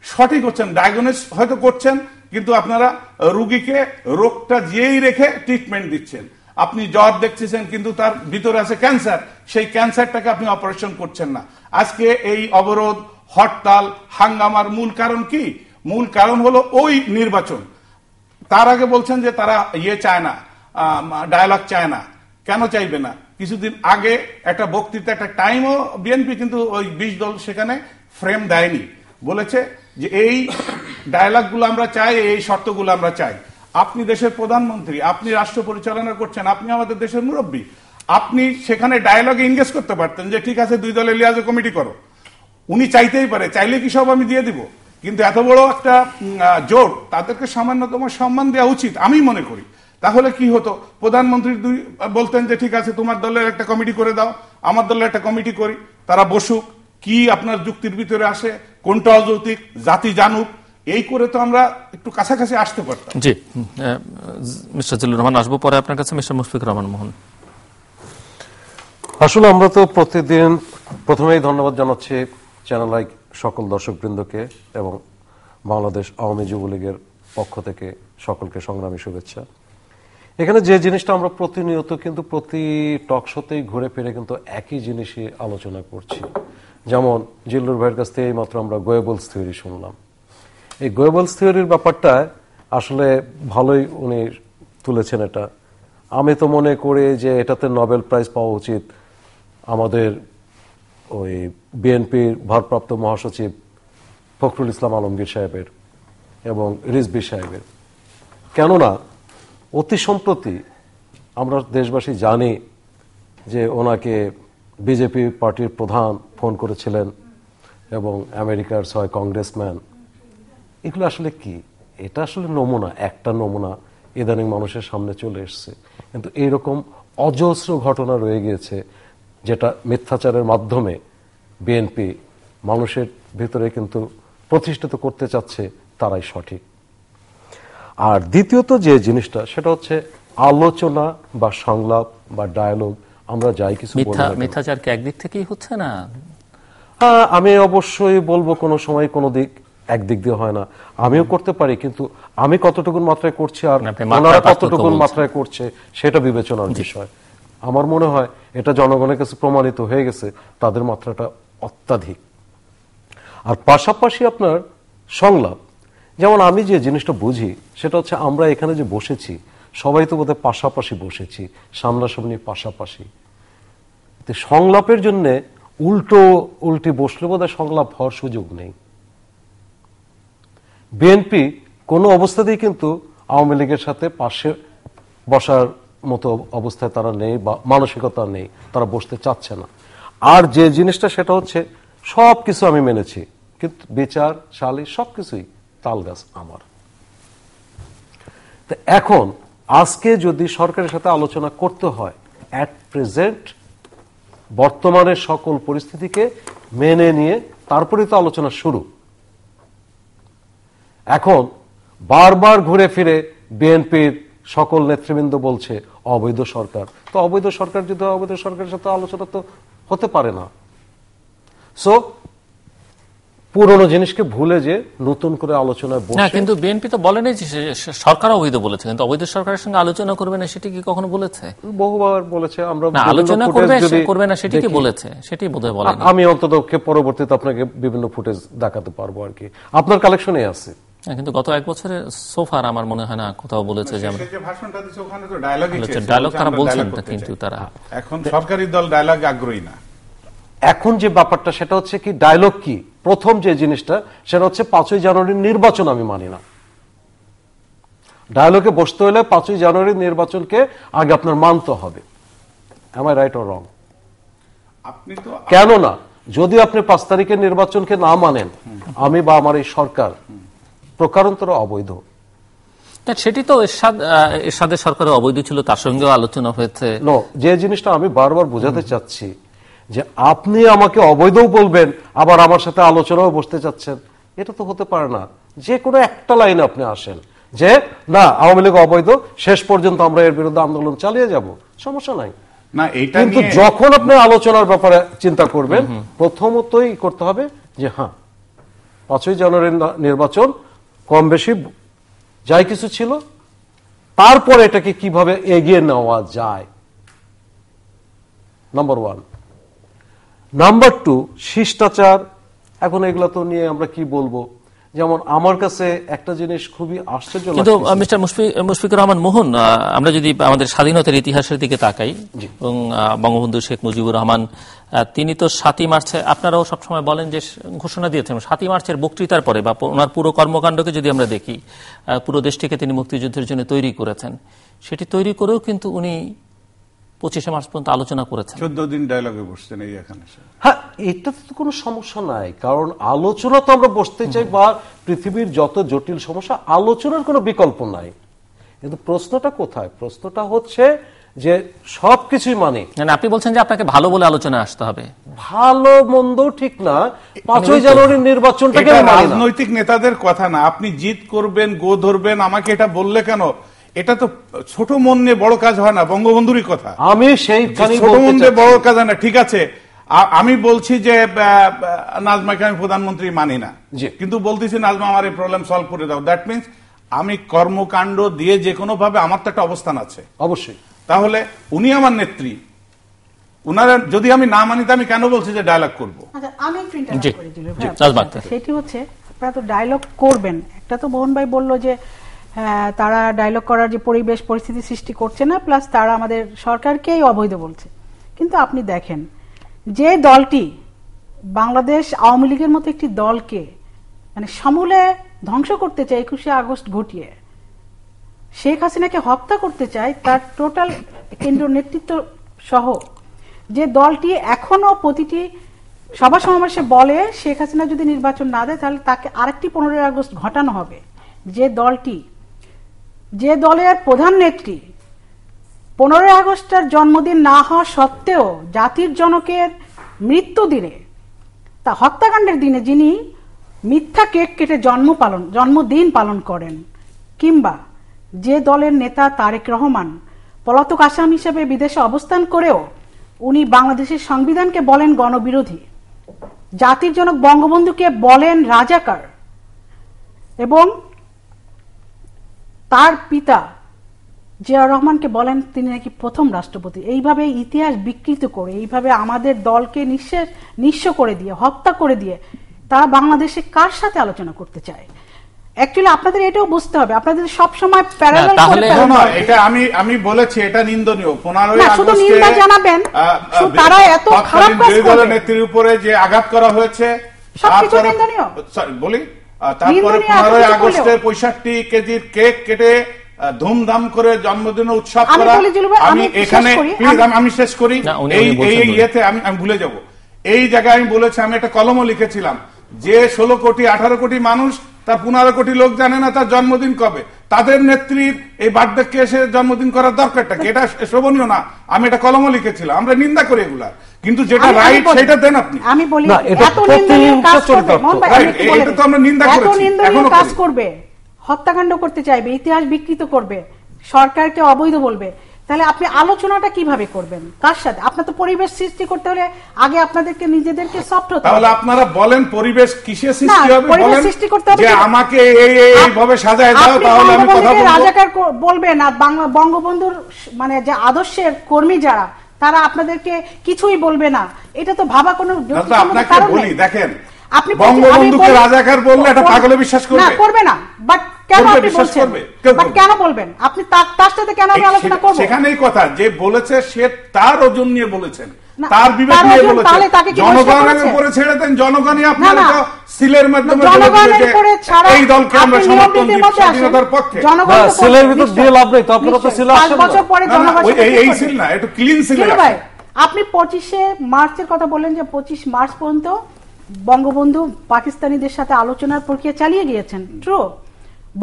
সঠিক হচ্ছেন, ডায়াগনোস হয়তো করছেন, কিন্তু আপনারা রুগীকে রোগটা যেই রেখে ট্রিটমেন্ট দিচ্ছেন। আপনি জ্বর দেখতেছেন কিন্তু তার ভিতরে আছে ক্যান্সার, সেই ক্যান্সারটাকে আপনি অপারেশন করছেন না। আজকে এই অবরোধ, হরতাল, হাঙ্গামার মূল কারণ কি? মূল কারণ হলো ওই নির্বাচন। তার আগে বলছেন যে তারা চায় না, ডায়ালগ চায় না। কেন চাইবে না? কিছুদিন আগে একটা বক্তৃতা, একটা টাইমও বিএনপি কিন্তু ওই 20 দল সেখানে ফ্রেম দেয়নি, বলেছে যে এই ডায়ালগ গুলো আমরা চাই, এই শর্তগুলো আমরা চাই। আপনি দেশের প্রধানমন্ত্রী, আপনি রাষ্ট্র পরিচালনা করছেন, আপনি আমাদের দেশের মুরব্বী, আপনি সেখানে ডায়ালগে এনগেজ করতে পারতেন যে ঠিক আছে 2 দলের লিয়াজো কমিটি করো। উনি চাইতেই পারে, চাইলে কি সব আমি দিয়ে দিব? কিন্তু এত বড় একটা জোট, তাদেরকে সামান্যতম সম্মান দেওয়া উচিত আমি মনে করি। তাহলে কি হতো, প্রধানমন্ত্রী বলতেন যে ঠিক আছে তোমার দলের একটা কমিটি করে দাও, আমার দলের একটা কমিটি করি, তারা বসুক, কি আপনার যুক্তির ভিতরে আসে, কোনটা অযৌক্তিক, জাতি জানুক, এই করে তো আমরা একটু কাছাকাছি আসতে পারতাম। জি, মিস্টার জিল্লুর রহমান আসবো পরে আপনার কাছে। মিস্টার মুশফিকুর রহমান মোহন। আসলে আমরা তো প্রতিদিন, প্রথমেই ধন্যবাদ জানাচ্ছি চ্যানেল আই সকল দর্শকবৃন্দকে এবং বাংলাদেশ আওয়ামী যুবলীগের পক্ষ থেকে সকলকে সংগ্রামী শুভেচ্ছা। এখানে যে জিনিসটা আমরা প্রতিনিয়ত কিন্তু প্রতি টক শোতেই ঘুরে ফিরে কিন্তু একই জিনিসই আলোচনা করছি। যেমন জিল্লুর ভাইয়ের কাছ থেকে এইমাত্র আমরা গোয়েবলস থিওরি শুনলাম। এই গোয়েবলস থিওরির ব্যাপারটা আসলে ভালোই উনি তুলেছেন। এটা আমি তো মনে করি যে এটাতে নোবেল প্রাইজ পাওয়া উচিত আমাদের ওই বিএনপির ভারপ্রাপ্ত মহাসচিব ফখরুল ইসলাম আলমগীর সাহেবের এবং রিজভী সাহেবের। কেননা অতি সম্প্রতি আমরা দেশবাসী জানি যে ওনাকে বিজেপি পার্টির প্রধান ফোন করেছিলেন এবং আমেরিকার 6 কংগ্রেসম্যান। এগুলো আসলে কি? এটা আসলে নমুনা, একটা নমুনা ইদানিং মানুষের সামনে চলে এসছে, কিন্তু এইরকম অজস্র ঘটনা রয়ে গিয়েছে যেটা মিথ্যাচারের মাধ্যমে বিএনপি মানুষের ভিতরে কিন্তু প্রতিষ্ঠিত করতে চাচ্ছে তারাই সঠিক। আর দ্বিতীয়ত যে জিনিসটা সেটা হচ্ছে আলোচনা বা সংলাপ বা ডায়ালগ। আমরা যাই কিছু মিথ্যাচার কি একদিক থেকেই হচ্ছে না? হ্যাঁ, আমি অবশ্যই বলবো কোনো সময় কোনো দিক একদিক দিয়ে হয় না। আমিও করতে পারি, কিন্তু আমি কতটুকুন মাত্রায় করছি আর ওনারা কতটুকুন মাত্রায় করছে সেটা বিবেচনার বিষয়। আমার মনে হয় এটা জনগণের কাছে প্রমাণিত হয়ে গেছে তাদের মাত্রাটা অত্যাধিক। আর পাশাপাশি আপনার সংলাপ, যেমন আমি যে জিনিসটা বুঝি সেটা হচ্ছে আমরা এখানে যে বসেছি সবাই তো বোধহয় পাশাপাশি বসেছি, সামনাসামনি পাশাপাশি। সংলাপের জন্য উল্টি বসলে বোধহয় সংলাপ হওয়ার সুযোগ নেই। বিএনপি কোনো অবস্থাতেই কিন্তু আওয়ামী লীগের সাথে পাশে বসার মতো অবস্থায় তারা নেই বা মানসিকতা নেই, তারা বসতে চাচ্ছে না। আর যে জিনিসটা সেটা হচ্ছে সবকিছু আমি মেনেছি, কিন্তু বিচার সালিশ সবকিছুই তালগাছ আমার। তো এখন আজকে যদি সরকারের সাথে আলোচনা করতে হয়, অ্যাট প্রেজেন্ট বর্তমানের সকল পরিস্থিতিকে মেনে নিয়ে তারপরে তো আলোচনা শুরু। এখন বারবার ঘুরে ফিরে বিএনপির সকল নেতৃবৃন্দ বলছে অবৈধ সরকার। তো অবৈধ সরকার যদি অবৈধ সরকারের সাথে আলোচনা তো হতে পারে না। সো পুরনো জিনিসকে ভুলে যে নতুন করে আলোচনায় বসে, কিন্তু বিএনপি তো বলেনি যে সরকার অবৈধ বলেছে, কিন্তু অবৈধ সরকারের সঙ্গে আলোচনা করবে না সেটি কি কখনো বলেছে? বহুবার বলেছে। আমরা আলোচনা করবে না সেটি কি বলেছে? সেটি বোধহয় বলেনি। আমি অন্তত পরবর্তীতে আপনাকে বিভিন্ন ফুটেজ দেখাতে পারবো আর কি, আপনার কালেকশনে আছে। কিন্তু গত 1 বছরে সোফার আমার মনে হয় না কোথাও বলেছে যে আমরা ভাষণটা দিচ্ছে ওখানে তো ডায়ালগই ছিল, ডায়লগ তারা বলছেন, কিন্তু তারা এখন সরকারি দল ডায়ালগ আগ্রহী না। এখন যে ব্যাপারটা সেটা হচ্ছে কি, ডায়লগ কি, প্রথম যে জিনিসটা সেটা হচ্ছে 5ই জানুয়ারির নির্বাচন আমি মানি না। ডায়লগে বসতে হলে 5ই জানুয়ারির নির্বাচনকে আগে আপনার মানতে হবে। am I right or wrong? আপনি তো কেন না, যদি আপনি 5 তারিখের নির্বাচনকে না মানেন, আমি বা আমার এই সরকার প্রকারান্তর অবৈধ। সেটি তো এরশাদের সরকারের অবৈধ ছিল, তার সঙ্গেও আলোচনা হয়েছে। যে জিনিসটা আমি বারবার বোঝাতে চাচ্ছি যে আপনি আমাকে অবৈধও বলবেন আবার আমার সাথে আলোচনাও বসতে চাচ্ছেন, এটা তো হতে পারে না। যে কোনো একটা লাইনে আপনি আসেন যে না আওয়ামী লীগ অবৈধ, শেষ পর্যন্ত আমরা এর বিরুদ্ধে আন্দোলন চালিয়ে যাব, সমস্যা নাই। না, এইটা কিন্তু যখন আপনি আলোচনার ব্যাপারে চিন্তা করবেন, প্রথমতই করতে হবে যে হ্যাঁ 5ই জানুয়ারির নির্বাচন কম বেশি যাই কিছু ছিল, তারপর এটাকে কিভাবে এগিয়ে নেওয়া যায়, নাম্বার 1। নাম্বার 2, শিষ্টাচার। এখন এগুলা তো নিয়ে আমরা কি বলবো, যেমন আমার কাছে একটা জিনিস খুবই আশ্চর্য লাগে। কিন্তু মিস্টার মুশফিকুর রহমান মোহন, আমরা যদি আমাদের স্বাধীনতার ইতিহাসের দিকে তাকাই, এবং বঙ্গবন্ধু শেখ মুজিবুর রহমান তিনি তো 7ই মার্চে, আপনারাও সবসময় বলেন যে ঘোষণা দিয়েছেন, 7ই মার্চের বক্তৃতার পরে বা ওনার পুরো কর্মকাণ্ডকে যদি আমরা দেখি, পুরো দেশটিকে তিনি মুক্তিযুদ্ধের জন্য তৈরি করেছেন। সেটি তৈরি করেও কিন্তু উনি 25শে মার্চ পর্যন্ত আলোচনা করেছেন, 14 দিন ডায়লগে বসছেন। এই এখানে হ্যাঁ, এটাতে তো কোনো সমস্যা নাই, কারণ আলোচনা তো আমরা বসতে চাই, বা পৃথিবীর যত জটিল সমস্যা আলোচনার কোনো বিকল্প নাই। কিন্তু প্রশ্নটা কোথায়? প্রশ্নটা হচ্ছে যে সবকিছুই মানে আপনি বলছেন যে আপনাকে ভালো বলে আলোচনা আসতে হবে। ভালো মন্দ ঠিক না, 5ই জানুয়ারির নির্বাচনটাকে রাজনৈতিক নেতাদের কথা না। আপনি জিত করবেন, গো ধরবেন, আমাকে এটা বললে কেন? এটা তো ছোট মন নিয়ে বড় কাজ হয় না, বঙ্গবন্ধুরই কথা। আমি সেই ছোট মন নিয়ে বড় কাজ হয় না, ঠিক আছে। আমি বলছি যে নাজমাকে আমি প্রধানমন্ত্রী মানি না, কিন্তু বলতেছি নাজমা আমার এই প্রবলেম সলভ করে দাও। দ্যাট মিনস আমি কর্মকাণ্ড দিয়ে যে কোনো ভাবে আমার তো একটা অবস্থান আছে অবশ্যই। তাহলে উনি আমার নেত্রী, উনারা যদি আমি না মানি, আমি কেন বলছি যে ডায়লগ করবো? আমি সেটি হচ্ছে আপনারা তো ডায়লগ করবেন। একটা তো মোহন ভাই বললো যে তারা ডায়লগ করার যে পরিবেশ পরিস্থিতি সৃষ্টি করছে না, প্লাস তারা আমাদের সরকারকেই অবৈধ বলছে। কিন্তু আপনি দেখেন, যে দলটি বাংলাদেশ আওয়ামী লীগের মতো একটি দলকে মানে সমূলে ধ্বংস করতে চায় 21শে আগস্ট ঘটিয়ে, শেখ হাসিনাকে হত্যা করতে চায়, তার টোটাল কেন্দ্রীয় নেতৃত্ব সহ যে দলটি এখনো প্রতিটি সভা সমাবেশে বলে শেখ হাসিনা যদি নির্বাচন না দেয় তাহলে তাকে আরেকটি 15ই আগস্ট ঘটানো হবে, যে দলটি, যে দলের প্রধান নেত্রী 15ই আগস্টের জন্মদিন না হওয়া সত্ত্বেও জাতির জনকের মৃত্যু দিনে, তা হত্যাকাণ্ডের দিনে যিনি মিথ্যা কেক কেটে জন্মদিন পালন করেন, কিংবা যে দলের নেতা তারেক রহমান পলাতক আসামি হিসেবে বিদেশে অবস্থান করেও উনি বাংলাদেশের সংবিধানকে বলেন গণবিরোধী, জাতির জনক বঙ্গবন্ধুকে বলেন রাজাকার, এবং তার পিতা জিয়াউর রহমানকে বলেন তিনি নাকি প্রথম রাষ্ট্রপতি। এইভাবে ইতিহাস বিকৃত করে, এইভাবে আমাদের দলকে নিঃস্ব করে দিয়ে, হত্যা করে দিয়ে তারা বাংলাদেশে কার সাথে আলোচনা করতে চায়? অ্যাকচুয়ালি আপনাদের এটাও বুঝতে হবে, আপনাদের সব সময় প্যারালাল করে এটা আমি বলেছি এটা নিন্দনীয়। 15ই শুধু নিন্দা জানাবেন, তারা এত খারাপ কাজ করে নেত্রীর উপরে যে আঘাত করা হয়েছে সবকিছু নিন্দনীয়। বলি তারপরে 15ই আগস্টে 65 কেজির কেক কেটে ধুমধাম করে জন্মদিন উৎসব করা। আমি এখানে আমি শেষ করি, এই ইয়েতে আমি ভুলে যাব। এই জায়গায় আমি বলেছি, আমি একটা কলমও লিখেছিলাম যে 16 কোটি 18 কোটি মানুষ, তার 15 কোটি লোক জানে না তার জন্মদিন কবে। তাদের নেত্রীর এই বার্থডে এসে জন্মদিন করার দরকারটা কি? এটা শোভনীয় না, আমি এটা কলমও লিখেছিলাম, আমরা নিন্দা করি এগুলা, কিন্তু যেটা রাইট সেটা দেন আপনি। আমি বলি এটা এত নিন্দনীয় কাজ করবে, এটা তো আমরা নিন্দা এত করেছি, নিন্দনীয় এখনো কাজ করি। করবে, হত্যাকাণ্ড করতে চাইবে, ইতিহাস বিকৃত করবে, সরকারকে অবৈধ বলবে, তাহলে আপনি আলোচনাটা কিভাবে করবেন, কার সাথে? আপনার তো পরিবেশ সৃষ্টি করতে হলে আগে আপনাদেরকে নিজেদেরকে সফট হতে হবে। তাহলে আপনারা বলেন পরিবেশ কিসে সৃষ্টি না, হবে? পরিবেশ বলেন সৃষ্টি করতে হবে যে কি? আমাকে এইভাবে সাজায় দাও, আপনি তাহলে আমি কথা বঙ্গবন্ধুকে বলবো। রাজাকার বলবেন, আর বাংলা বঙ্গবন্ধুর মানে যে আদর্শের কর্মী যারা, তারা আপনাদেরকে কিছুই বলবে না, এটা তো ভাবা কোনো দাদা, আপনাকে কারণ বলি, নেই। দেখেন, আপনি বঙ্গবন্ধুকে রাজাকার বললে এটা পাগলে বিশ্বাস করবে? না, করবে না। বাট কেন করবে, আপনি বিশ্বাস বলছেন? করবে? কেউ বাট করবে। কেন বলবেন? আপনি তার সাথে কেন আমি আলোচনা করব? সেখানেই কথা, যে বলেছে সে তার ওজন নিয়ে বলেছেন, না, তার বিবেক তার নিয়ে ওজন, বলেছেন। তাহলে তাকে কি বহিষ্কার জনগণের করেছে? উপরে ছেড়ে দেন, জনগণই না, আপনার না, সিলের মাধ্যমে বলে দিবে জনগণের যে উপরে ছাড়া এই দলকে আমরা আপনি সমর্থন নিয়ম দিই, নীতির মধ্যে আসেন। স্বাধীনতার পক্ষে। জনগণ তো সিলের ভিতর দিয়ে লাভ নেই, তো আপনারা তো নিশ্চয়ই, সিলে 5 আসেন বছর না। পরে না, না, জনগণ এই সিল না, একটু ক্লিন সিলের ভাই, আপনি 25শে মার্চের কথা বললেন যে 25 মার্চ পর্যন্ত বঙ্গবন্ধু পাকিস্তানিদের সাথে আলোচনার প্রক্রিয়া চালিয়ে গিয়েছেন। ট্রু,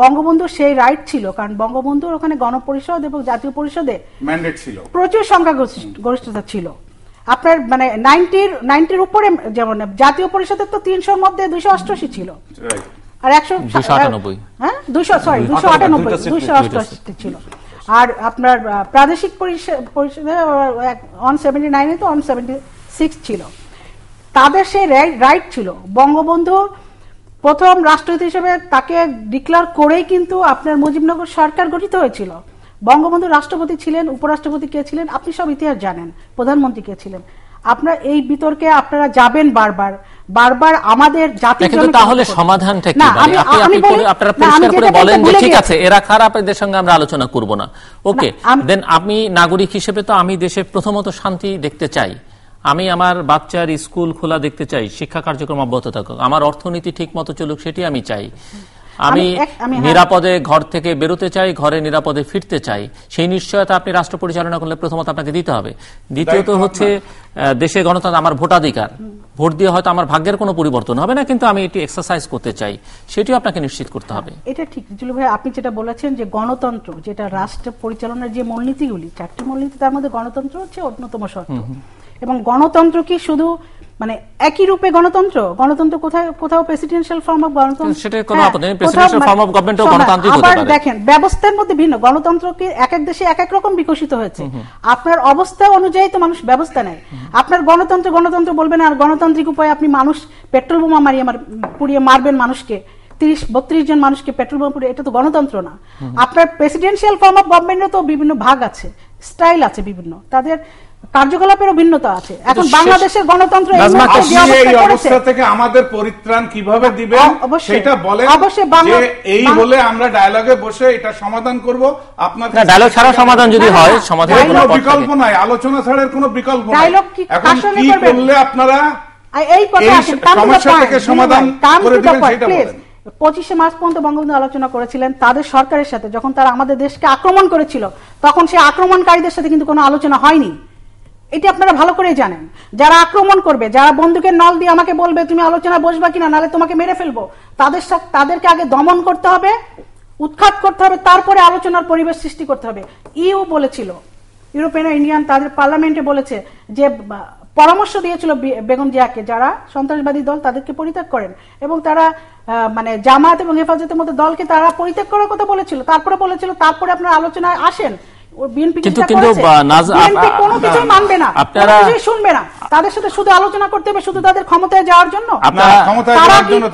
বঙ্গবন্ধু সেই রাইট ছিল, কারণ বঙ্গবন্ধুর ওখানে গণপরিষদ এবং জাতীয় পরিষদে ম্যান্ডেট ছিল, প্রচুর সংখ্যাগরিষ্ঠতা ছিল। আপনার মানে 90-র উপরে, যেমন জাতীয় পরিষদের তো 300-র মধ্যে 288 ছিল, রাইট, আর 298, হ্যাঁ 288 ছিল। আর আপনার প্রাদেশিক পরিষদে 179 তো 176 ছিল। তাদের সেই রাইট ছিল। বঙ্গবন্ধু প্রথম রাষ্ট্রপতি হিসেবে তাকে ডিক্লেয়ার করেই কিন্তু আপনার মুজিবনগর সরকার গঠিত হয়েছিল। বঙ্গবন্ধু রাষ্ট্রপতি ছিলেন, উপরাষ্ট্রপতি কে ছিলেন আপনি সব ইতিহাস জানেন, প্রধানমন্ত্রী কে ছিলেন। আপনার এই বিতর্কে আপনারা যাবেন বারবার বারবার, আমাদের জাতির জন্য। কিন্তু তাহলে সমাধানটা কি? আপনারা পরিষ্কার করে বলেন যে ঠিক আছে, এরা খারাপ, এদের সঙ্গে আমরা আলোচনা করব না, ওকে। দেন আমি নাগরিক হিসেবে তো আমি দেশের প্রথমত শান্তি দেখতে চাই, আমি আমার বাচ্চার স্কুল খোলা দেখতে চাই, শিক্ষা কার্যক্রম অব্যাহত থাকুক, আমার অর্থনীতি ঠিক মতো চলুক, সেটি আমি চাই। আমি নিরাপদে ঘর থেকে বেরোতে চাই, ঘরে নিরাপদে ফিরতে চাই। সেই নিশ্চয়তা আপনি রাষ্ট্র পরিচালনা করলে প্রথমত আপনাকে দিতে হবে। দ্বিতীয়ত হচ্ছে দেশে গণতন্ত্র, আমার ভোটাধিকার, ভোট দিয়ে হয়তো আমার ভাগ্যের কোনো পরিবর্তন হবে না, কিন্তু আমি এটি এক্সারসাইজ করতে চাই, সেটিও আপনাকে নিশ্চিত করতে হবে। এটা ঠিক জিলু ভাই, আপনি যেটা বলেছেন যে গণতন্ত্র, যেটা রাষ্ট্র পরিচালনার যে মূলনীতিগুলি, 4টি মূলনীতি, তার মধ্যে গণতন্ত্র হচ্ছে অন্যতম শর্ত। এবং গণতন্ত্র কি শুধু মানে একই রূপে গণতন্ত্র? গণতন্ত্র কোথাও প্রেসিডেন্সিয়াল ফর্ম অফ গণতন্ত্র, সেটা কোনো আপত্তি নেই, প্রেসিডেন্সিয়াল ফর্ম অফ গভর্নমেন্টও গণতান্ত্রিক হতে পারে। দেখেন, ব্যবস্থার মধ্যে ভিন্ন, গণতন্ত্রকে এক এক দেশে এক এক রকম বিকশিত হয়েছে। আপনার অবস্থা অনুযায়ী তো মানুষ ব্যবস্থা নেয়। আপনার গণতন্ত্র বলবেন, আর গণতান্ত্রিক উপায়ে আপনি মানুষ পেট্রোল বোমা পুড়িয়ে মারবেন মানুষকে, 30-32 জন মানুষকে পেট্রোল বোমা পুড়িয়ে, এটা তো গণতন্ত্র না। আপনার প্রেসিডেন্সিয়াল ফর্ম অফ গভর্নমেন্টের তো বিভিন্ন ভাগ আছে, স্টাইল আছে বিভিন্ন, তাদের কার্যকলাপেরও ভিন্নতা আছে। এখন বাংলাদেশের গণতন্ত্র এই অবস্থা থেকে আমাদের পরিত্রাণ কিভাবে দিবেন সেটা বলেন। এই বলে আমরা ডায়ালগে বসে এটা সমাধান করব। আপনার ডায়ালগ ছাড়া সমাধান যদি হয়, সমাধানের কোনো বিকল্প নাই, আলোচনা ছাড়া কোনো বিকল্প নাই। এখন কি করলে আপনারা এই সমস্যা থেকে সমাধান করে দিবেন সেটা বলেন। 25শে মার্চ পর্যন্ত বঙ্গবন্ধু আলোচনা করেছিলেন তাদের সরকারের সাথে, যখন তারা আমাদের দেশকে আক্রমণ করেছিল, তখন সেই আক্রমণকারীদের সাথে কিন্তু কোনো আলোচনা হয়নি। এটি আপনারা ভালো করেই জানেন। যারা আক্রমণ করবে, যারা বন্দুকের নল দিয়ে আমাকে বলবে তুমি আলোচনা বসবা কিনা, নাহলে তোমাকে মেরে ফেলবো, তাদেরকে আগে দমন করতে হবে, উৎখাত করতে হবে, তারপরে আলোচনার পরিবেশ সৃষ্টি করতে হবে। ইউ বলেছিল, ইউরোপিয়ান ইউনিয়ন তাদের পার্লামেন্টে বলেছে যে পরামর্শ দিয়েছিল বেগম জিয়াকে, যারা সন্ত্রাসবাদী দল তাদেরকে পরিত্যাগ করেন, এবং তারা মানে জামাত এবং হেফাজতের মতো দলকে তারা পরিত্যাগ করার কথা বলেছিল। তারপরে বলেছিল তারপরে আপনারা আলোচনায় আসেন। মানবে না, শুনবে না, তাদের সাথে শুধু আলোচনা করতে হবে, শুধু তাদের ক্ষমতায় যাওয়ার জন্য।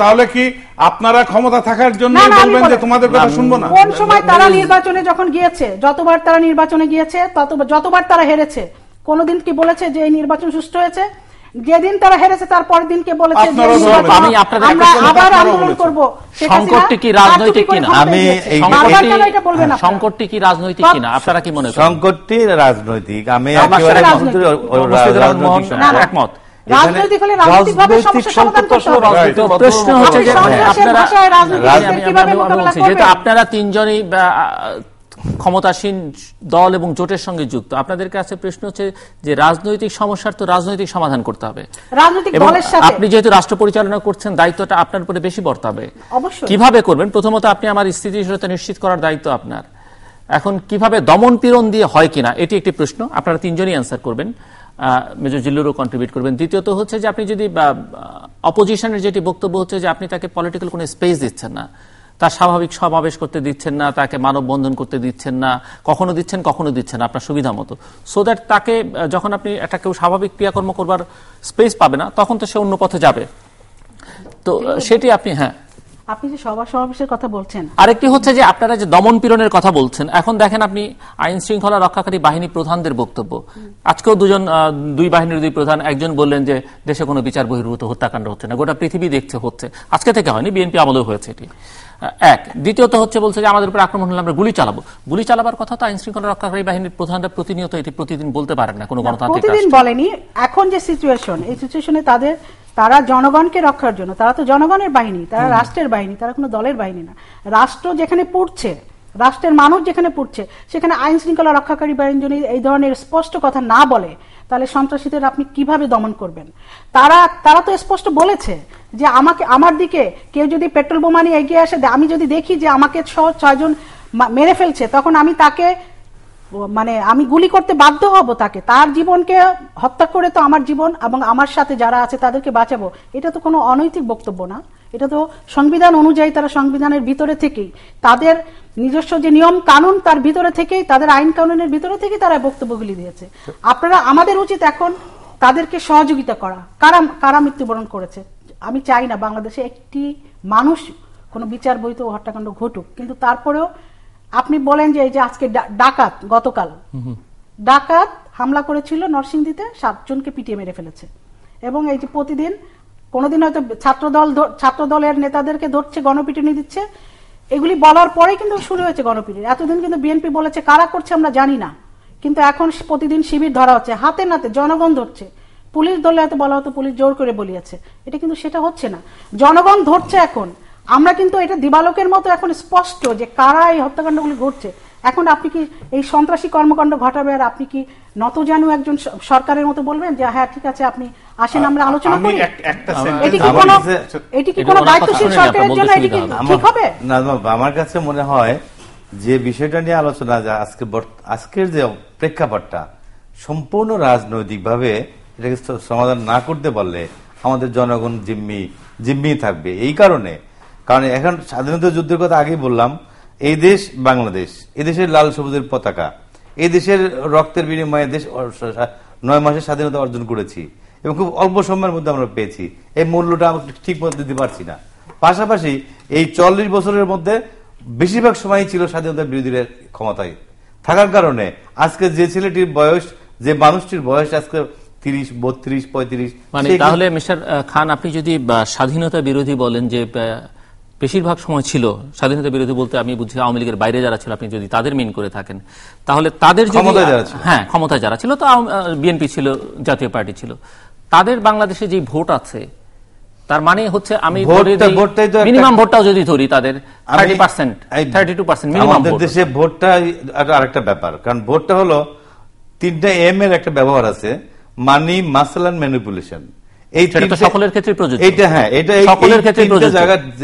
তাহলে কি আপনারা ক্ষমতা থাকার জন্য বলবেন যে তোমাদের কথা শুনবো না? কোন সময় তারা নির্বাচনে যখন গিয়েছে, যতবার তারা নির্বাচনে গিয়েছে, যতবার তারা হেরেছে, কোনদিন কি বলেছে যে এই নির্বাচন সুষ্ঠু হয়েছে? যেদিন তারা হেরেছে তার পরের দিনকে বলেছে আমি আপনাদের আবার আন্দোলন করব। সংকটটি কি রাজনৈতিক কিনা? আমি সংকটটি কি রাজনৈতিক কিনা আপনারা কি মনে করেন? সংকটটি রাজনৈতিক, আমি একেবারে একমত। রাজনৈতিক হলে রাজনৈতিকভাবে সমস্যা সমাধান করতে হবে। প্রশ্ন হচ্ছে যে যেহেতু আপনারা তিনজনই ক্ষমতাসীন দল এবং জোটের সঙ্গে যুক্ত। আপনাদের কাছে প্রশ্ন হচ্ছে যে রাজনৈতিক সমস্যার তো রাজনৈতিক সমাধান করতে হবে, রাজনৈতিক এবং দলের সাথে আপনি যেহেতু রাষ্ট্র পরিচালনা করছেন দায়িত্বটা আপনার উপরে বেশি বর্তাবে। অবশ্যই। কিভাবে করবেন? প্রথমত আপনি আমার স্থিতিশীলতা নিশ্চিত করার দায়িত্ব আপনার। এখন কিভাবে দমন পীড়ন দিয়ে হয় কিনা এটি একটি প্রশ্ন, আপনারা তিনজনই অ্যান্সার করবেন, মেজর জিল্লুরও কন্ট্রিবিউট করবেন। দ্বিতীয়ত হচ্ছে যে আপনি যদি অপোজিশনের যেটি বক্তব্য হচ্ছে যে আপনি তাকে পলিটিক্যাল কোনো স্পেস দিচ্ছেন না, তার স্বাভাবিক সমাবেশ করতে দিচ্ছেন না, তাকে মানববন্ধন করতে দিচ্ছেন না, কখনো দিচ্ছেন কখনো দিচ্ছেন আপনার সুবিধা মতো, সো দ্যাট তাকে যখন আপনি একটা কেউ স্বাভাবিক ক্রিয়াকর্ম করবার স্পেস পাবে না তখন তো সে অন্য পথে যাবে। তো সেটি আপনি আপনি যে সভা সমাবেশের কথা বলছেন, আরেকটি হচ্ছে যে আপনারা যে দমন পীড়নের কথা বলছেন, এখন দেখেন আপনি আইন শৃঙ্খলা রক্ষাকারী বাহিনী প্রধানদের বক্তব্য, আজকেও দুই বাহিনীর দুই প্রধান একজন বললেন যে দেশে কোনো বিচার বহির্ভূত হত্যাকাণ্ড হচ্ছে না, গোটা পৃথিবী দেখছে হচ্ছে, আজকে থেকে হয়নি, বিএনপি আমলেও হয়েছে এটি এক। দ্বিতীয়ত হচ্ছে বলছে যে আমাদের উপর আক্রমণ হলে আমরা গুলি চালাবো। গুলি চালাবার কথা তো আইন শৃঙ্খলা রক্ষাকারী বাহিনীর প্রধানরা প্রতিনিয়ত এটি প্রতিদিন বলতে পারেন না কোনো গণতান্ত্রিক প্রতিদিন বলেনি। এখন যে সিচুয়েশন, এই সিচুয়েশনে তারা জনগণকে রক্ষার জন্য, তারা তো জনগণের বাহিনী, তারা রাষ্ট্রের বাহিনী, তারা কোনো দলের বাহিনী না। রাষ্ট্র যেখানে পড়ছে, রাষ্ট্রের মানুষ যেখানে পড়ছে, সেখানে আইন শৃঙ্খলা রক্ষাকারী বাহিনী যদি এই ধরনের স্পষ্ট কথা না বলে তাহলে সন্ত্রাসীদের আপনি কিভাবে দমন করবেন? তারা তো স্পষ্ট বলেছে যে আমার দিকে কেউ যদি পেট্রোল বোমা নিয়ে এগিয়ে আসে, আমি যদি দেখি যে আমাকে 6 জন মেরে ফেলছে, তখন আমি তাকে আমি গুলি করতে বাধ্য হব, তাকে, তার জীবনকে হত্যা করে তো আমার জীবন এবং আমার সাথে যারা আছে তাদেরকে বাঁচাবো। এটা তো কোনো অনৈতিক বক্তব্য না, এটা তো সংবিধান অনুযায়ী তারা সংবিধানের ভিতরে থেকেই, তাদের নিজস্ব যে নিয়ম কানুন তার ভিতরে থেকেই, তাদের আইন কানুনের ভিতরে থেকেই তারা বক্তব্যগুলি দিয়েছে। আপনারা, আমাদের উচিত এখন তাদেরকে সহযোগিতা করা। কারা মৃত্যুবরণ করেছে? আমি চাই না বাংলাদেশে একটি মানুষ কোনো বিচার বহির্ভূত হত্যাকাণ্ড ঘটুক, কিন্তু তারপরেও আপনি বলেন যে এই যে আজকে ডাকাত, গতকাল ডাকাত হামলা করেছিল নরসিংদীতে, 7 জনকে পিটিয়ে মেরে ফেলেছে, এবং এই যে প্রতিদিন কোনোদিন হয়তো ছাত্র দলের নেতাদেরকে ধরছে, গণপিটুনি দিচ্ছে, এগুলি বলার পরে কিন্তু শুরু হয়েছে গণপিটুনি। এতদিন কিন্তু বিএনপি বলেছে কারা করছে আমরা জানি না, কিন্তু এখন প্রতিদিন শিবির ধরা হচ্ছে, হাতে নাতে জনগণ ধরছে। পুলিশ ধরলে হয়তো বলা হতো পুলিশ জোর করে বলিয়েছে, এটা কিন্তু সেটা হচ্ছে না, জনগণ ধরছে এখন। আমরা কিন্তু এটা দিবালোকের মতো এখন স্পষ্ট যে কারা এই হত্যাকাণ্ডগুলি ঘটছে। এখন আপনি কি এই সন্ত্রাসী কর্মকাণ্ড ঘটাবে আর আপনি কি নতজানু একজন সরকারের মতো বলবেন যে হ্যাঁ ঠিক আছে আপনি আসেন আমরা আলোচনা করি? এটি কি কোনো দায়িত্বশীল সরকারের জন্য এটি কি ঠিক হবে? না, আমার কাছে মনে হয় যে বিষয়টা নিয়ে আলোচনা, আজকের যে প্রেক্ষাপটটা সম্পূর্ণ রাজনৈতিকভাবে এটাকে সমাধান না করতে পারলে আমাদের জনগণ জিম্মি থাকবে। এই কারণ এখন স্বাধীনতা যুদ্ধের কথা আগেই বললাম, এই দেশ বাংলাদেশ, এই দেশের লাল সবুজের পতাকা, এই দেশের রক্তের বিনিময়ে দেশ 9 মাসের স্বাধীনতা অর্জন করেছি এবং খুব অল্প সময়ের মধ্যে আমরা পেয়েছি। এই মূল্যটা আমরা ঠিক মতো দিতে পারছি না। পাশাপাশি এই 40 বছরের মধ্যে বেশিরভাগ সময় ছিল স্বাধীনতার বিরোধীরা ক্ষমতায় থাকার কারণে আজকে যে ছেলেটির বয়স, যে মানুষটির বয়স আজকে 30, 32, 35, মানে তাহলে মিস্টার খান আপনি যদি স্বাধীনতা বিরোধী বলেন যে বেশিরভাগ সময় ছিল, স্বাধীনতা বিরোধী বলতে আমি বুঝি আওয়ামী লীগের বাইরে যারা ছিল, আপনি যদি তাদের মিন করে থাকেন, তাহলে তাদের ক্ষমতায় যারা ছিল, তো বিএনপি ছিল, জাতীয় পার্টি ছিল, তাদের বাংলাদেশে যে ভোট আছে তার মানে হচ্ছে আমি মিনিমাম ভোটটাও যদি ধরি তাদের 30%, 32% মিনিমাম ভোট। দেশে ভোটটা আরেকটা ব্যাপার, কারণ ভোটটা হলো 3টা এম এর একটা ব্যবহার আছে, মানি, মাসল এন্ড ম্যানিপুলেশন। সকলের ক্ষেত্রে প্রযোজ্য। সকলের ক্ষেত্রে প্রযোজ্য।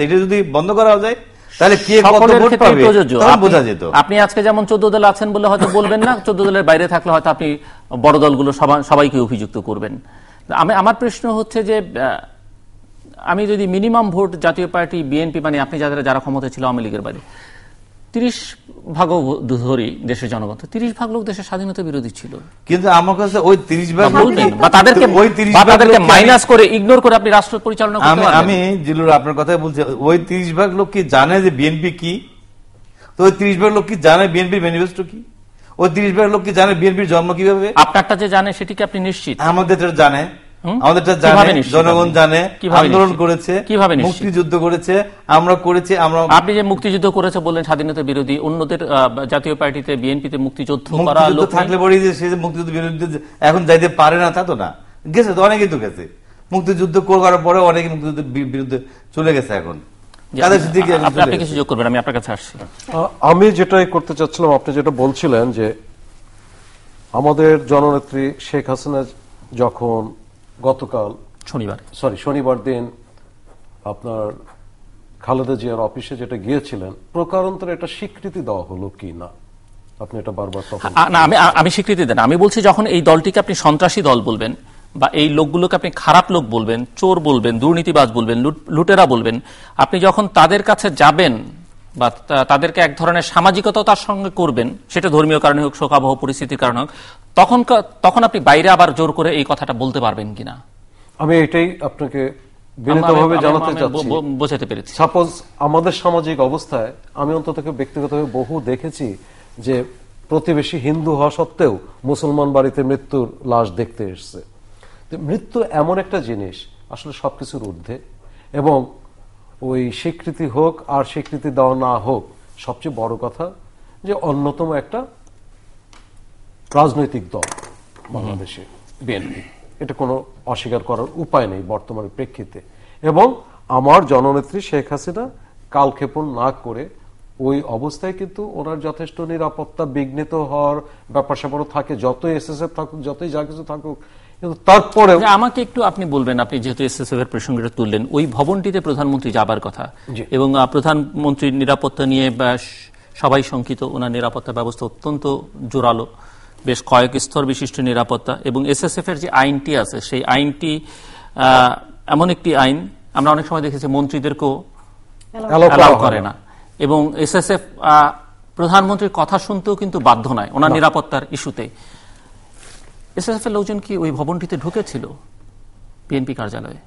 এটা যদি বন্ধ করা যায় তাহলে কে কত ভোট পাবে তখন বোঝা যেত। আপনি আজকে যেমন 14 দল আছেন বলে হয়তো বলবেন না, 14 দলের বাইরে থাকলে হয়তো আপনি বড় দলগুলো সবাইকে অভিযুক্ত করবেন। আমার প্রশ্ন হচ্ছে যে আমি যদি মিনিমাম ভোট জাতীয় পার্টি, বিএনপি, মানে আপনি যারা ক্ষমতা ছিল আওয়ামী লীগের বাইরে, 30 ভাগ ধরি দেশের জনগণ, 30 ভাগ লোক দেশের স্বাধীনতা বিরোধী ছিল। কিন্তু আমার কাছে ওই 30 ভাগ বলবেন বা তাদেরকে মাইনাস করে, ইগনোর করে আপনি রাষ্ট্র পরিচালনা করতে পারবেন। আমি জিলুর আপনার কথাই বলছি, ওই 30 ভাগ লোক কি জানে যে বিএনপি কি? তো ওই 30 ভাগ লোক কি জানে বিএনপির ম্যানিফেস্টো কি? ওই 30 ভাগ লোক কি জানে বিএনপির জন্ম কিভাবে? আপনারটা যে জানে সেটি কি আপনি নিশ্চিত? আমাদের জানে, আমাদেরটা জানে, জনগণ জানে, আন্দোলন করেছে, মুক্তিযুদ্ধ করেছে, আমরা করেছি। আপনি যে মুক্তিযুদ্ধ করেছে বললেন স্বাধীনতা বিরোধী, অন্যদের জাতীয় পার্টিতে, বিএনপিতে মুক্তিযুদ্ধ করা লোক থাকলে পরে যে সে মুক্তিযুদ্ধ বিরোধী এখন যাইতে পারে না তা তো না, গেছে তো, অনেকেই তো গেছে। মুক্তিযুদ্ধ করার পরে অনেকে মুক্তিযুদ্ধের বিরুদ্ধে চলে গেছে এখন। কাদের সিদ্দিকী আপনি কিছু যোগ করবেন, আমি আপনার কাছে আসছি। আমি যেটাই করতে চাচ্ছিলাম, আপনি যেটা বলছিলেন যে আমাদের জননেত্রী শেখ হাসিনা যখন গতকাল শনিবার দিন আপনার খালেদা জিয়ার অফিসে যেটা গিয়েছিলেন, প্রকারান্তরে এটা স্বীকৃতি দেওয়া হলো কি না, আপনি এটা বারবার না, আমি স্বীকৃতি দেন। আমি বলছি যখন এই দলটিকে আপনি সন্ত্রাসী দল বলবেন বা এই লোকগুলোকে আপনি খারাপ লোক বলবেন, চোর বলবেন, দুর্নীতিবাজ বলবেন, লুটেরা বলবেন, আপনি যখন তাদের কাছে যাবেন বা তাদেরকে এক ধরনের সামাজিকতার সঙ্গে করবেন, সেটা ধর্মীয় কারণে হোক, শোকাবহ পরিস্থিতির কারণে হোক, তখন আপনি বাইরে আবার জোর করে এই কথাটা বলতে পারবেন কিনা? আমি এটাই আপনাকে বিনীতভাবে জানাতে চাচ্ছি। বোঝাতে পেরেছি। সাপোজ আমাদের সামাজিক অবস্থায় আমি অন্তত ব্যক্তিগতভাবে বহু দেখেছি যে প্রতিবেশী হিন্দু হওয়া সত্ত্বেও মুসলমান বাড়িতে মৃত্যুর লাশ দেখতে এসছে। মৃত্যু এমন একটা জিনিস আসলে সবকিছুর ঊর্ধ্বে, এবং ওই স্বীকৃতি হোক আর স্বীকৃতি দেওয়া না হোক, সবচেয়ে বড় কথা যে অন্যতম একটা রাজনৈতিক দল বাংলাদেশে বিএনপি, এটা কোনো অস্বীকার করার উপায় নেই বর্তমানে প্রেক্ষিতে। এবং আমার জননেত্রী শেখ হাসিনা কালক্ষেপণ না করে ওই অবস্থায় কিন্তু ওনার যথেষ্ট নিরাপত্তা বিঘ্নিত হওয়ার ব্যাপার স্যাপারও থাকে, যতই এসএসএফ থাকুক, যতই যা কিছু থাকুক, কিন্তু তারপরে আমাকে একটু আপনি বলবেন, আপনি যেহেতু এসএসএফ এর প্রসঙ্গটা তুললেন, ওই ভবনটিতে প্রধানমন্ত্রী যাবার কথা এবং প্রধানমন্ত্রীর নিরাপত্তা নিয়ে সবাই শঙ্কিত। ওনার নিরাপত্তা ব্যবস্থা অত্যন্ত জোরালো, বেশ কয়েক স্তর বিশিষ্ট নিরাপত্তা, এবং এসএসএফ এর যে আইনটি আছে সেই আইনটি এমন একটি আইন আমরা অনেক সময় দেখেছি মন্ত্রীদেরকেও অ্যালাউ করে না, এবং এসএসএফ প্রধানমন্ত্রীর কথা শুনতেও কিন্তু বাধ্য নয় ওনার নিরাপত্তার ইস্যুতে। এসএসএফ এর লোকজন কি ওই ভবনটিতে ঢুকেছিল বিএনপি কার্যালয়ে?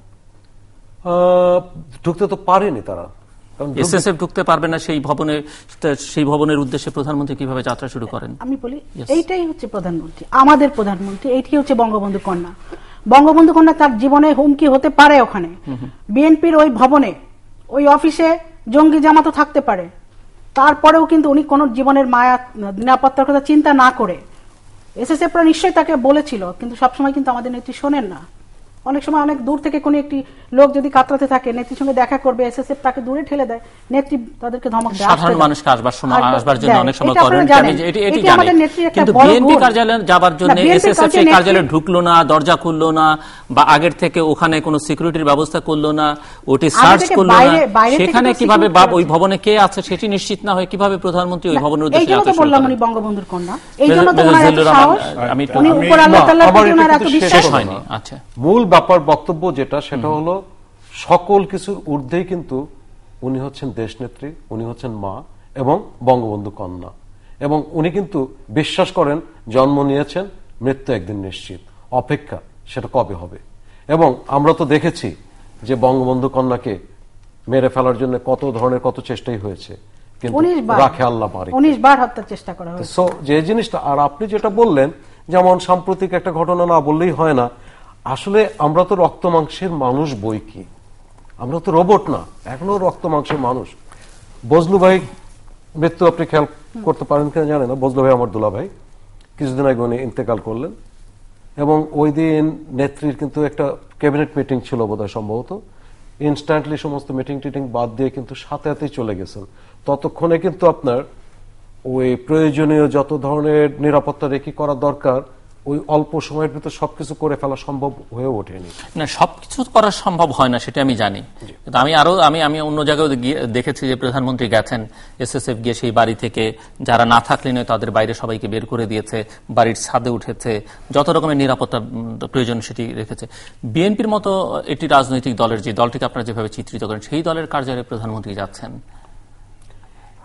ঢুকতে তো পারেনি তারা। এসএসএফ ঢুকতে পারবে না সেই ভবনের উদ্দেশ্যে প্রধানমন্ত্রী কিভাবে যাত্রা শুরু করেন? আমি বলি এইটাই হচ্ছে প্রধানমন্ত্রী, আমাদের প্রধানমন্ত্রী, এইটি হচ্ছে বঙ্গবন্ধু কন্যা। বঙ্গবন্ধু কন্যা তার জীবনে হুমকি হতে পারে, ওখানে বিএনপির ওই ভবনে ওই অফিসে জঙ্গি জামাতও থাকতে পারে, তারপরেও কিন্তু উনি কোন জীবনের মায়া নিরাপত্তার কথা চিন্তা না করে এসএসএফরা নিশ্চয়ই তাকে বলেছিল, কিন্তু সবসময় কিন্তু আমাদের নেত্রী শোনেন না। অনেক সময় অনেক দূর থেকে কোনো একটি লোক যদি কাতরাতে থাকে, নেত্রীর সঙ্গে দেখা করবে, এসএসএফ তাকে দূরে ঠেলে দেয়, নেত্রী তাদেরকে ধমক দেয়। সাধারণ মানুষকে আসবার জন্য অনেক সময় করেন, এটি জানেন। কিন্তু বিএনপি কার্যালয়ে যাবার জন্য এসএসএফ সেই কার্যালয়ে ঢুকলো না, দরজা খুললো না, বা আগের থেকে ওখানে কোনো সিকিউরিটির ব্যবস্থা করলো না, ওটি সার্চ করলো না, সেখানে কিভাবে ওই ভবনে কে আছে সেটি নিশ্চিত না হয় কিভাবে প্রধানমন্ত্রী ওই ভবনের উদ্দেশ্যে যাত্রা শুরু করেন? উনি বঙ্গবন্ধুর কন্যা, এইজন্য তো ওনার এত সাহস, উনি উপর আল্লাহ তাআলার প্রতি ওনার এত বিশ্বাস হয়নি। আচ্ছা, মূল ব্যাপার বক্তব্য যেটা, সেটা হলো সকল কিছুর ঊর্ধ্বেই কিন্তু উনি হচ্ছেন দেশনেত্রী, উনি হচ্ছেন মা এবং বঙ্গবন্ধু কন্যা, এবং উনি কিন্তু বিশ্বাস করেন জন্ম নিয়েছেন, মৃত্যু একদিন নিশ্চিত, অপেক্ষা সেটা কবে হবে। এবং আমরা তো দেখেছি যে বঙ্গবন্ধু কন্যাকে মেরে ফেলার জন্য কত ধরনের কত চেষ্টাই হয়েছে, কিন্তু রাখে আল্লাহ পারে। 19 বার হত্যার চেষ্টা করা হয়েছে। সো যে জিনিসটা, আর আপনি যেটা বললেন যেমন সাম্প্রতিক একটা ঘটনা না বললেই হয় না, আসলে আমরা তো রক্ত মাংসের মানুষ, বই কি আমরা তো রোবট না, এখনো রক্ত মাংসের মানুষ। বজলু ভাই মৃত্যু আপনি খেয়াল করতে পারেন কিনা জানে না, বজলু ভাই আমার দুলা ভাই কিছুদিন আগে উনি ইন্তেকাল করলেন, এবং ওই দিন নেত্রীর কিন্তু একটা ক্যাবিনেট মিটিং ছিল বোধহয় সম্ভবত, ইনস্ট্যান্টলি সমস্ত মিটিং টিটিং বাদ দিয়ে কিন্তু সাথে সাথেই চলে গেছেন। ততক্ষণে কিন্তু আপনার ওই প্রয়োজনীয় যত ধরনের নিরাপত্তা রেখে করা দরকার, ওই অল্প সময়ের ভিতর সবকিছু করে ফেলা সম্ভব হয়ে ওঠেনি। না, সবকিছু করা সম্ভব হয় না, সেটা আমি জানি, কিন্তু আমি অন্য জায়গায় দেখেছি যে প্রধানমন্ত্রী গেছেন, এসএসএফ গিয়ে সেই বাড়ি থেকে যারা না থাকলেন তাদের বাইরে সবাইকে বের করে দিয়েছে, বাড়ির ছাদে উঠেছে, যত রকমের নিরাপত্তা প্রয়োজন সেটি রেখেছে। বিএনপির মতো এটি রাজনৈতিক দলের, যে দলটিকে আপনারা যেভাবে চিত্রিত করেন, সেই দলের কার্যালয়ে প্রধানমন্ত্রী যাচ্ছেন,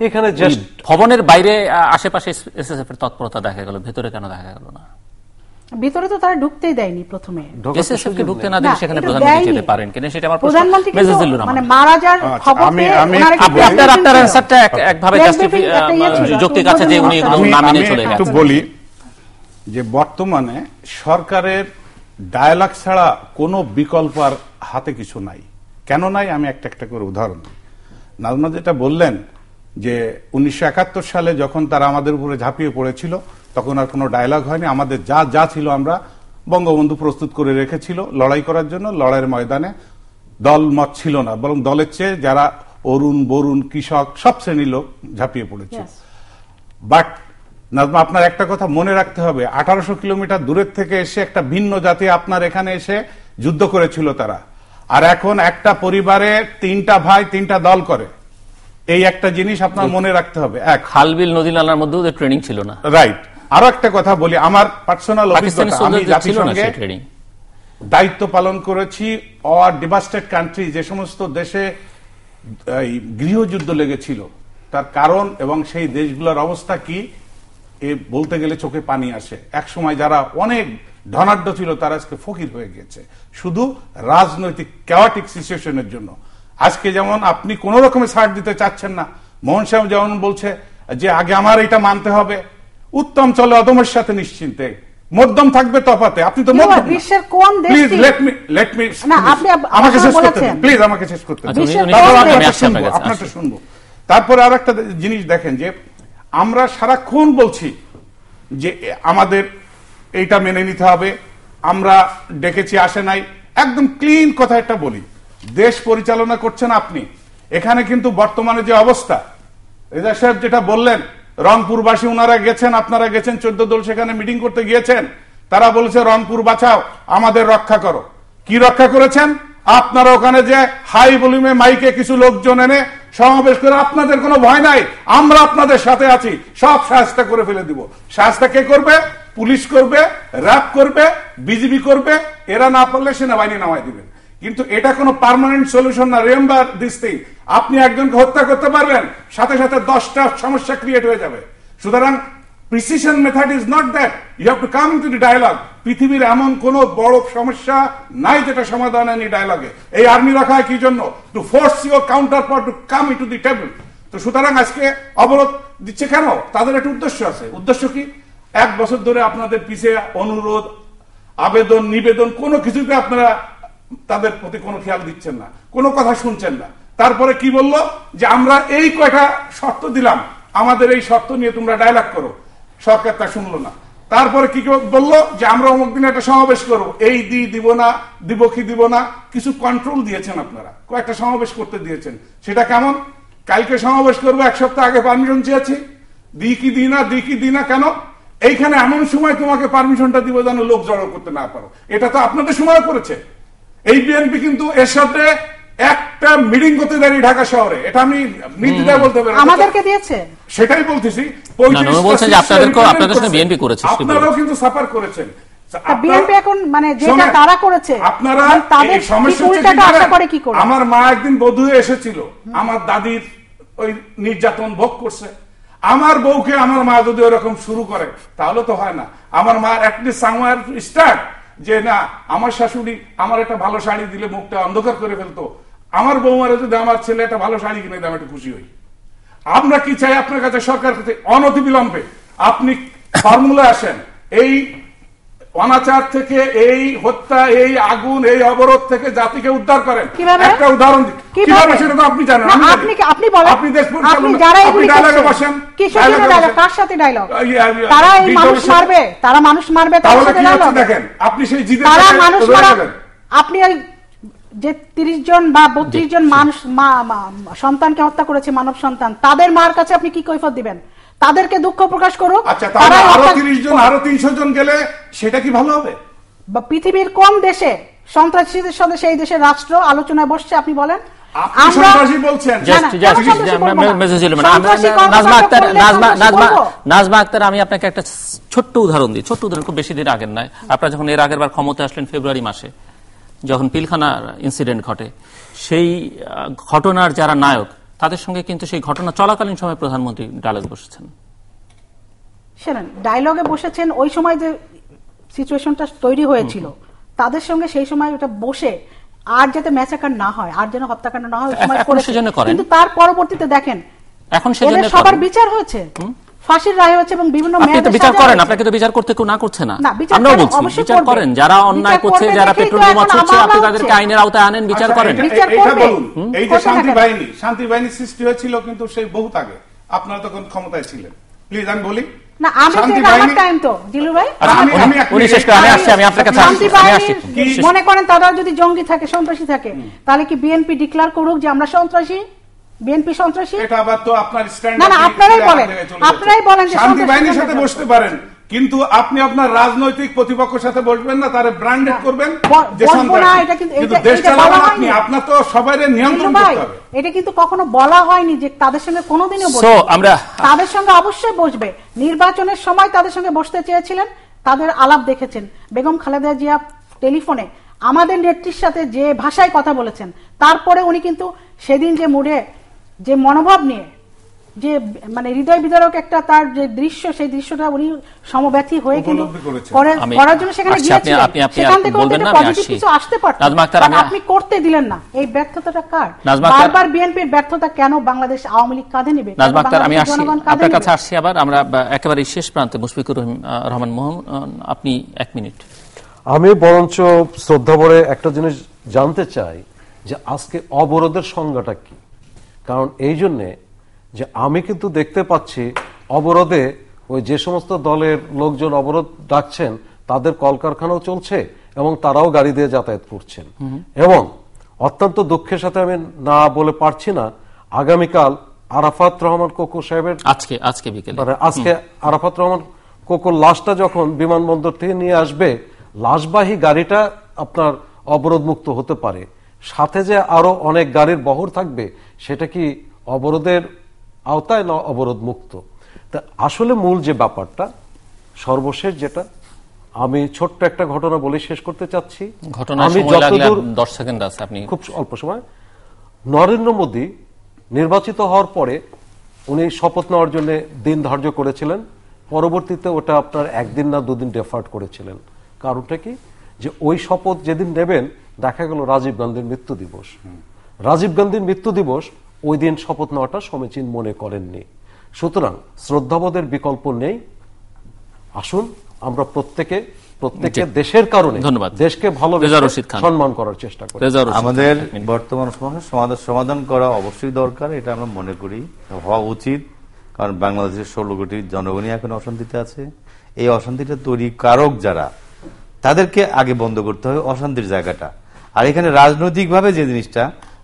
এখানে ভবনের বাইরে আশেপাশে এসএসএফ এর তৎপরতা দেখা গেল, ভেতরে কেন দেখা গেল না? ভিতরে তো তারা ঢুকতেই দেয়নি প্রথমে, এসএসএফ কে ঢুকতে না দিলে সেখানে প্রধানমন্ত্রী যেতে পারেন কিনা সেটা আমার প্রশ্ন। মেজাজুল্লুর রহমান, মানে মারা যাওয়ার খবরে আপনার অ্যানসারটা একভাবে যৌক্তিক আছে যে উনি এগুলো না মেনে চলে গেছেন। একটু বলি যে বর্তমানে সরকারের ডায়ালগ ছাড়া কোনো বিকল্প আর হাতে কিছু নাই। কেন নাই আমি একটা একটা করে উদাহরণ দিই। নাজমা যেটা বললেন যে 1971 সালে যখন তারা আমাদের উপরে ঝাঁপিয়ে পড়েছিল তখন আর কোনো ডায়লগ হয়নি, আমাদের যা যা ছিল আমরা বঙ্গবন্ধু প্রস্তুত করে রেখেছিল লড়াই করার জন্য। লড়াইয়ের ময়দানে দল মত ছিল না, বরং দলের চেয়ে যারা অরুণ বরুণ কৃষক সব শ্রেণীর লোক ঝাঁপিয়ে পড়েছে। Yes. বাট নাজমা, আপনার একটা কথা মনে রাখতে হবে, 1800 কিলোমিটার দূরের থেকে এসে একটা ভিন্ন জাতি আপনার এখানে এসে যুদ্ধ করেছিল তারা, আর এখন একটা পরিবারে 3টা ভাই 3টা দল করে। এই একটা জিনিস আপনার মনে রাখতে হবে। এক, খালবিল নদী নালার মধ্যেও ট্রেনিং ছিল না। রাইট। আরো একটা কথা বলি, আমার পার্সোনাল পাকিস্তানের অভিজ্ঞতা, আমি সোলজারদের ছিল না জাতিসংঘে সেই ট্রেনিং। দায়িত্ব পালন করেছি। অর ডিভাস্টেড কান্ট্রি, যে সমস্ত দেশে গৃহযুদ্ধ লেগেছিল, তার কারণ এবং সেই দেশগুলোর অবস্থা কি এ বলতে গেলে চোখে পানি আসে। এক সময় যারা অনেক ধনাঢ্য ছিল তারা আজকে ফকির হয়ে গেছে শুধু রাজনৈতিক ক্যাওয়াটিক সিচুয়েশনের জন্য। আজকে যেমন আপনি কোন রকমের ছাড় দিতে চাচ্ছেন না, মোহন সাহেব যেমন বলছে যে আগে আমার এটা মানতে হবে, উত্তম চলে অদমের সাথে নিশ্চিন্তে, মধ্যম থাকবে তফাতে। আপনি তো মধ্যম না। বিশ্বের কোন দেশটি, প্লিজ লেট মি না, আপনি আমাকে শেষ করতে বলেছেন। দিন, প্লিজ আমাকে শেষ করতে দিন। আচ্ছা, উনি তারপর আমি আপনারটা আসছি আপনার শুনবো, কাছে, আপনারটা আসছি। শুনবো। তারপরে আর একটা জিনিস দেখেন যে আমরা সারাক্ষণ বলছি যে আমাদের এইটা মেনে নিতে হবে, আমরা ডেকেছি আসে নাই। একদম ক্লিন কথা একটা বলি, দেশ পরিচালনা করছেন আপনি। এখানে কিন্তু বর্তমানে যে অবস্থা, রেজা সাহেব যেটা বললেন, রংপুরবাসী ওনারা গেছেন, আপনারা গেছেন, 14 দল সেখানে মিটিং করতে গিয়েছেন, তারা বলেছে রংপুর বাঁচাও, আমাদের রক্ষা করো। কি রক্ষা করেছেন আপনারা? ওখানে যে হাই ভলিউমে মাইকে কিছু লোকজন এনে সমাবেশ করে, আপনাদের কোনো ভয় নাই, আমরা আপনাদের সাথে আছি, সব শাস্তা করে ফেলে দিব। শাস্তা কে করবে? পুলিশ করবে, র্যাব করবে, বিজিবি করবে, এরা না পারলে সেনাবাহিনী নামাই দিবেন। কিন্তু এটা কোনো পার্মানেন্ট সলিউশন না। রিমেম্বার দিস থিং, আপনি একজনকে হত্যা করতে পারবেন, সাথে সাথে 10টা সমস্যা ক্রিয়েট হয়ে যাবে। সুতরাং precision method is not that, you have to come to the dialogue. পৃথিবীর এমন কোন বড় সমস্যা নাই যেটা সমাধান হয়নি ডায়ালগে। এই আর্মি রাখা হয় কি জন্য? To force your counterpart to come into the table. তো সুতরাং আজকে অবরোধ দিচ্ছে কেন? তাদের একটা উদ্দেশ্য আছে। উদ্দেশ্য কি? 1 বছর ধরে আপনাদের পিছিয়ে অনুরোধ, আবেদন, নিবেদন, কোনো কিছুতে আপনারা তাদের প্রতি কোনো খেয়াল দিচ্ছেন না, কোনো কথা শুনছেন না। তারপরে কি বললো? যে আমরা এই কয়টা শর্ত দিলাম, আমাদের এই শর্ত নিয়ে তোমরা ডায়ালগ করো। সরকার তা শুনলো না। তারপরে কি বললো? যে আমরা অমুক দিনে একটা সমাবেশ করবো, এই দিব না, দিব কি দিব না, কিছু কন্ট্রোল দিয়েছেন আপনারা, কয়েকটা সমাবেশ করতে দিয়েছেন। সেটা কেমন? কালকে সমাবেশ করবো, 1 সপ্তাহ আগে পারমিশন চেয়েছি, দিই কি দিই না কেন? এইখানে এমন সময় তোমাকে পারমিশনটা দিব যেন লোক জড়ো করতে না পারো। এটা তো আপনাদের সময় করেছে। এই বিএনপি কিন্তু এর সাথে একটা মিটিং করতে দেয়নি ঢাকা শহরে, এটা আমি নীতিটা বলতে পারি। আমাদেরকে দিয়েছে, সেটাই বলতেছি। বলছেন যে আপনাদের সঙ্গে বিএনপি করেছে, আপনারাও কিন্তু সাফার করেছেন। বিএনপি এখন মানে যেটা তারা করেছে, আপনারা তাদের উল্টাটা আশা করে কি করে? আমার মা একদিন বধূ হয়ে এসেছিল, আমার দাদির ওই নির্যাতন ভোগ করছে। আমার বউকে আমার মা যদি ওরকম শুরু করে তাহলে তো হয় না। আমার মা অ্যাটলিস্ট সামওয়্যার স্টার্ট, যে না আমার শাশুড়ি আমার একটা ভালো শাড়ি দিলে মুখটা অন্ধকার করে ফেলতো, আমার বৌমারা যদি আমার ছেলে একটা ভালো শাড়ি কিনে দেয় আমি একটু খুশি হই। আমরা কি চাই? আপনার কাছে সরকার কাছে অনতিবিলম্বে আপনি ফর্মুলা আসেন, এই অনাচার থেকে, এই হত্যা, এই আগুন, এই অবরোধ থেকে জাতিকে উদ্ধার করেন। একটা উদাহরণ দিন কিভাবে, সেটা তো আপনি জানেন। আপনি বলেন, আপনি দেশ আপনি যারা আপনি ডায়ালগে বসেন, কার সাথে ডায়লগ? তারা এই মানুষ মারবে, তারা মানুষ মারবে, তাহলে কি হচ্ছে দেখেন, আপনি সেই জিদের তারা মানুষ মারবেন। আপনি ওই যে 30 জন বা 32 জন মানুষ সন্তানকে হত্যা করেছে, মানব সন্তান, তাদের মার কাছে আপনি কি কৈফিয়ত দিবেন? তাদেরকে দুঃখ প্রকাশ করুক। আচ্ছা, তাহলে আরো 30 জন, আরো 300 জন গেলে সেটা কি ভালো হবে? বা পৃথিবীর কোন দেশে সন্ত্রাসীদের সাথে সেই দেশের রাষ্ট্র আলোচনায় বসছে? আপনি বলেন। নাজমা আক্তার, আমি আপনাকে একটা ছোট্ট উদাহরণ দিই, ছোট্ট উদাহরণ, খুব বেশি দিন আগের নয়। আপনারা যখন এর আগের বার ক্ষমতায় আসলেন ফেব্রুয়ারি মাসে, যখন পিলখানার ইনসিডেন্ট ঘটে, সেই ঘটনার যারা নায়ক, তাদের সঙ্গে কিন্তু সেই ঘটনা চলাকালীন সময় প্রধানমন্ত্রী ডায়ালগে বসেছেন। শুনেন, ডায়ালগে বসেছেন ওই সময় যে সিচুয়েশনটা তৈরি হয়েছিল, তাদের সঙ্গে সেই সময় ওটা বসে আর যাতে ম্যাসাকার না হয়, আর যেন হত্যাকাণ্ড না হয়, কিন্তু তার পরবর্তীতে দেখেন এখন সবার বিচার হয়েছে, ফাঁসির রায় হয়েছে এবং বিভিন্ন বিচার করেন। আপনাকে তো বিচার করতে কেউ না করছে না, আমরাও বলছি বিচার করেন। যারা অন্যায় করছে, যারা পেট্রোল বোমা ছুড়ছে, আপনি তাদেরকে আইনের আওতায় আনেন, বিচার করেন। এই যে শান্তি বাহিনী সৃষ্টি হয়েছিল কিন্তু সেই বহুত আগে, আপনারা তখন ক্ষমতায় ছিলেন। প্লিজ আমি বলি না, আমি আমার টাইম তো দিলু ভাই, মনে করেন তারা যদি জঙ্গি থাকে, সন্ত্রাসী থাকে, তাহলে কি বিএনপি ডিক্লেয়ার করুক যে আমরা সন্ত্রাসী? বিএনপি সন্ত্রাসী? এটা আবার তো আপনার না না, আপনারাই বলেন যে শান্তি বাহিনীর সাথে বসতে পারেন, কিন্তু আপনি আপনার রাজনৈতিক প্রতিপক্ষের সাথে বসবেন না, তারে ব্র্যান্ডেড করবেন যে সন্ত্রাসী। কিন্তু দেশ চালাবেন আপনি, আপনার তো সবাই নিয়ন্ত্রণ করতে হবে। এটা কিন্তু কখনো বলা হয়নি যে তাদের সঙ্গে কোনোদিনও বসবে। তাদের সঙ্গে অবশ্যই বসবে। নির্বাচনের সময় তাদের সঙ্গে বসতে চেয়েছিলেন, তাদের আলাপ দেখেছেন। বেগম খালেদা জিয়া টেলিফোনে আমাদের নেত্রীর সাথে যে ভাষায় কথা বলেছেন, তারপরে উনি কিন্তু সেদিন যে মুডে, যে মনোভাব নিয়ে, যে মানে হৃদয় বিদারক একটা তার যে দৃশ্য, সেই দৃশ্যটা উনি সমব্যথী হয়ে কিন্তু করার জন্য সেখানে গিয়েছিলেন। সেখান থেকে পজিটিভ কিছু আসতে পারত, আপনি করতে দিলেন না। এই ব্যর্থতাটা কার? বারবার বিএনপির ব্যর্থতা কেন বাংলাদেশ আওয়ামী লীগ কাঁধে নেবে? আমি আপনার কাছে আসছি আবার। আমরা একেবারে শেষ প্রান্তে মুশফিকুর রহমান মোহন, আপনি 1 মিনিট। আমি বরঞ্চ শ্রদ্ধা ভরে একটা জিনিস জানতে চাই যে আজকে অবরোধের সংজ্ঞাটা কি। কারণ এই জন্যে যে আমি কিন্তু দেখতে পাচ্ছি অবরোধে ওই যে সমস্ত দলের লোকজন অবরোধ ডাকছেন তাদের কলকারখানাও চলছে এবং তারাও গাড়ি দিয়ে যাতায়াত করছেন। এবং অত্যন্ত দুঃখের সাথে আমি না বলে পারছি না, আগামীকাল আরাফাত রহমান কোকো সাহেবের আজকে বিকেলে আজকে আরাফাত রহমান কোকোর লাশটা যখন বিমানবন্দর থেকে নিয়ে আসবে, লাশবাহী গাড়িটা আপনার অবরোধ মুক্ত হতে পারে, সাথে যে আরো অনেক গাড়ির বহর থাকবে, সেটা কি অবরোধের আওতায় না অবরোধ মুক্ত? তা আসলে মূল যে ব্যাপারটা, সর্বশেষ যেটা আমি ছোট্ট একটা ঘটনা বলে শেষ করতে চাচ্ছি। আমি যতদূর 10 সেকেন্ড আছে, আপনি খুব অল্প সময়। নরেন্দ্র মোদী নির্বাচিত হওয়ার পরে উনি শপথ নেওয়ার জন্য দিন ধার্য করেছিলেন, পরবর্তীতে ওটা আপনার 1 দিন না 2 দিন ডেফার্ট করেছিলেন। কারণটা কি, যে ওই শপথ যেদিন নেবেন দেখা গেল রাজীব গান্ধীর মৃত্যু দিবস। রাজীব গান্ধীর মৃত্যু দিবস ওই দিন শপথ নেওয়াটা সমীচীন মনে করেননি। সুতরাং শ্রদ্ধাবোধের বিকল্প নেই। আসুন আমরা প্রত্যেকে দেশের কারণে দেশকে ভালোবেসে সম্মান করার চেষ্টা করি। আমাদের বর্তমান সমাধান করা অবশ্যই দরকার, এটা আমরা মনে করি হওয়া উচিত। কারণ বাংলাদেশের 16 কোটি জনগণই এখন অশান্তিতে আছে। এই অশান্তিটা তৈরি কারক যারা, তাদেরকে আগে বন্ধ করতে হবে অশান্তির জায়গাটা। আর এখানে রাজনৈতিকভাবে যে জিনিসটা,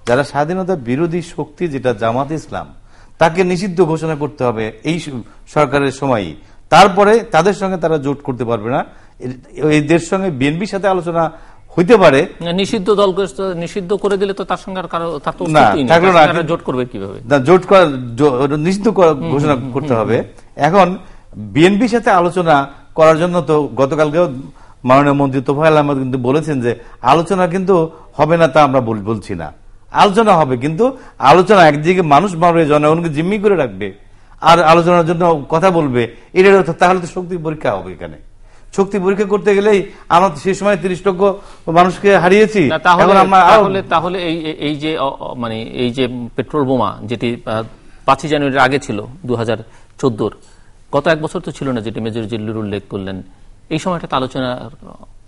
যারা স্বাধীনতা বিরোধী শক্তি, যেটা জামাত ইসলাম, তাকে নিষিদ্ধ ঘোষণা করতে হবে এই সরকারের সময়ই। তারপরে তাদের সঙ্গে তারা জোট করতে পারবে না। এদের সঙ্গে বিএনপির সাথে আলোচনা হইতে পারে। নিষিদ্ধ দলকে নিষিদ্ধ করে দিলে তো তার সঙ্গে জোট করবে কিভাবে? জোট নিষিদ্ধ ঘোষণা করতে হবে। এখন বিএনপির সাথে আলোচনা করার জন্য তো গতকালকেও মাননীয় মন্ত্রী তোফায়েল আহমেদ কিন্তু বলেছেন যে আলোচনা কিন্তু হবে না, তা আমরা বলছি না। আলোচনা হবে, কিন্তু আলোচনা একদিকে মানুষ মারবে, জনগণকে জিম্মি করে রাখবে, আর আলোচনার জন্য কথা বলবে, এটার অর্থ তাহলে তো শক্তি পরীক্ষা হবে। এখানে শক্তি পরীক্ষা করতে গেলেই আমরা সেই সময় 30 লক্ষ মানুষকে হারিয়েছি। তাহলে এই যে পেট্রোল বোমা, যেটি 5 জানুয়ারির আগে ছিল 2014, গত 1 বছর তো ছিল না, যেটি মেজর জিল্লুর উল্লেখ করলেন, এই সময়টা আলোচনা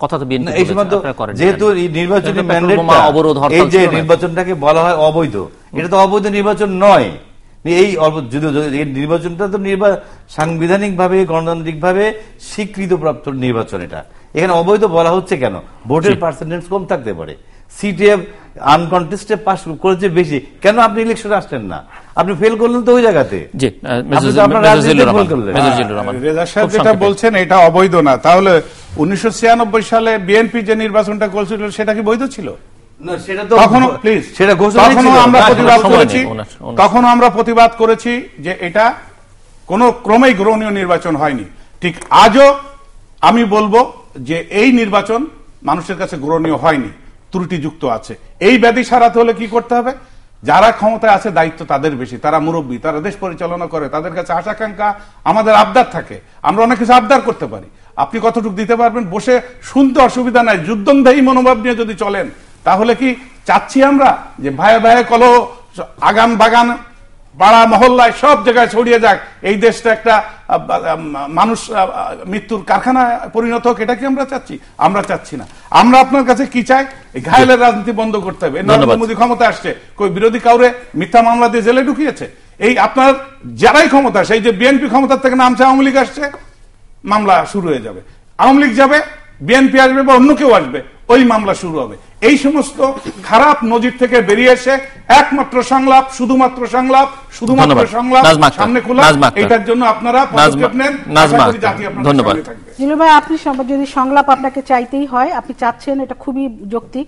কথা তো বিএনপি এই সময় করেন। যেহেতু নির্বাচনী ম্যান্ডেটটা, এই যে নির্বাচনটাকে বলা হয় অবৈধ, এটা তো অবৈধ নির্বাচন নয়। এই নির্বাচনটা তো সাংবিধানিক ভাবে গণতান্ত্রিক ভাবে স্বীকৃতপ্রাপ্ত নির্বাচন। এটা এখানে অবৈধ বলা হচ্ছে কেন? ভোটের পার্সেন্টেজ কম থাকতে পারে, সিটে আনকনটেস্টে পাস করেছে বেশি, কেন আপনি ইলেকশনে আসলেন না? আপনি ফেল করলেন তো ওই জায়গাতে। রেজা সাহেব যেটা বলছেন এটা অবৈধ না, তাহলে 1996 সালে বিএনপি যে নির্বাচনটা করেছিল সেটা কি বৈধ ছিল? তখনও আমরা প্রতিবাদ করেছি যে এটা কোন ক্রমেই গ্রহণীয় নির্বাচন হয়নি। ঠিক আজও আমি বলবো যে এই নির্বাচন মানুষের কাছে গ্রহণীয় হয়নি, ত্রুটিযুক্ত আছে। এই ব্যাধি সারাতে হলে কি করতে হবে? যারা ক্ষমতায় আছে দায়িত্ব তাদের বেশি, তারা মুরব্বী, তারা দেশ পরিচালনা করে, তাদের কাছে আশাকাঙ্ক্ষা, আমাদের আবদার থাকে। আমরা অনেক কিছু আবদার করতে পারি, আপনি কতটুকু দিতে পারবেন বসে শুনতে অসুবিধা নাই। যুদ্ধংধায়ী মনোভাব নিয়ে যদি চলেন, তাহলে কি চাচ্ছি আমরা যে ভাইয়ে ভাইয়ে কলহ আগান বাগান পাড়া মহল্লায় সব জায়গায় ছড়িয়ে যাক, এই দেশটা একটা মানুষ মৃত্যুর কারখানা পরিণত হোক? এটা কি আমরা চাচ্ছি? আমরা চাচ্ছি না। আমরা আপনার কাছে কি চাই? ঘায়েলের রাজনীতি বন্ধ করতে হবে। নরেন্দ্র মোদী ক্ষমতা আসছে, কই বিরোধী কাউরে মিথ্যা মামলা দিয়ে জেলে ঢুকিয়েছে? এই আপনার যারাই ক্ষমতা, সেই যে বিএনপি ক্ষমতার থেকে নামছে, আওয়ামী লীগ আসছে, মামলা শুরু হয়ে যাবে। আওয়ামী লীগ যাবে, বিএনপি আসবে বা অন্য কেউ আসবে, ওই মামলা শুরু হবে। এই সমস্ত খারাপ নজির থেকে বেরিয়ে এসে একমাত্র সংলাপ, শুধুমাত্র সংলাপ, শুধুমাত্র সংলাপ, সামনে খোলা, এটার জন্য আপনারা পদক্ষেপ নেন। ধন্যবাদ। জিলু ভাই, আপনি যদি সংলাপ আপনাকে চাইতেই হয়, আপনি চাচ্ছেন, এটা খুবই যৌক্তিক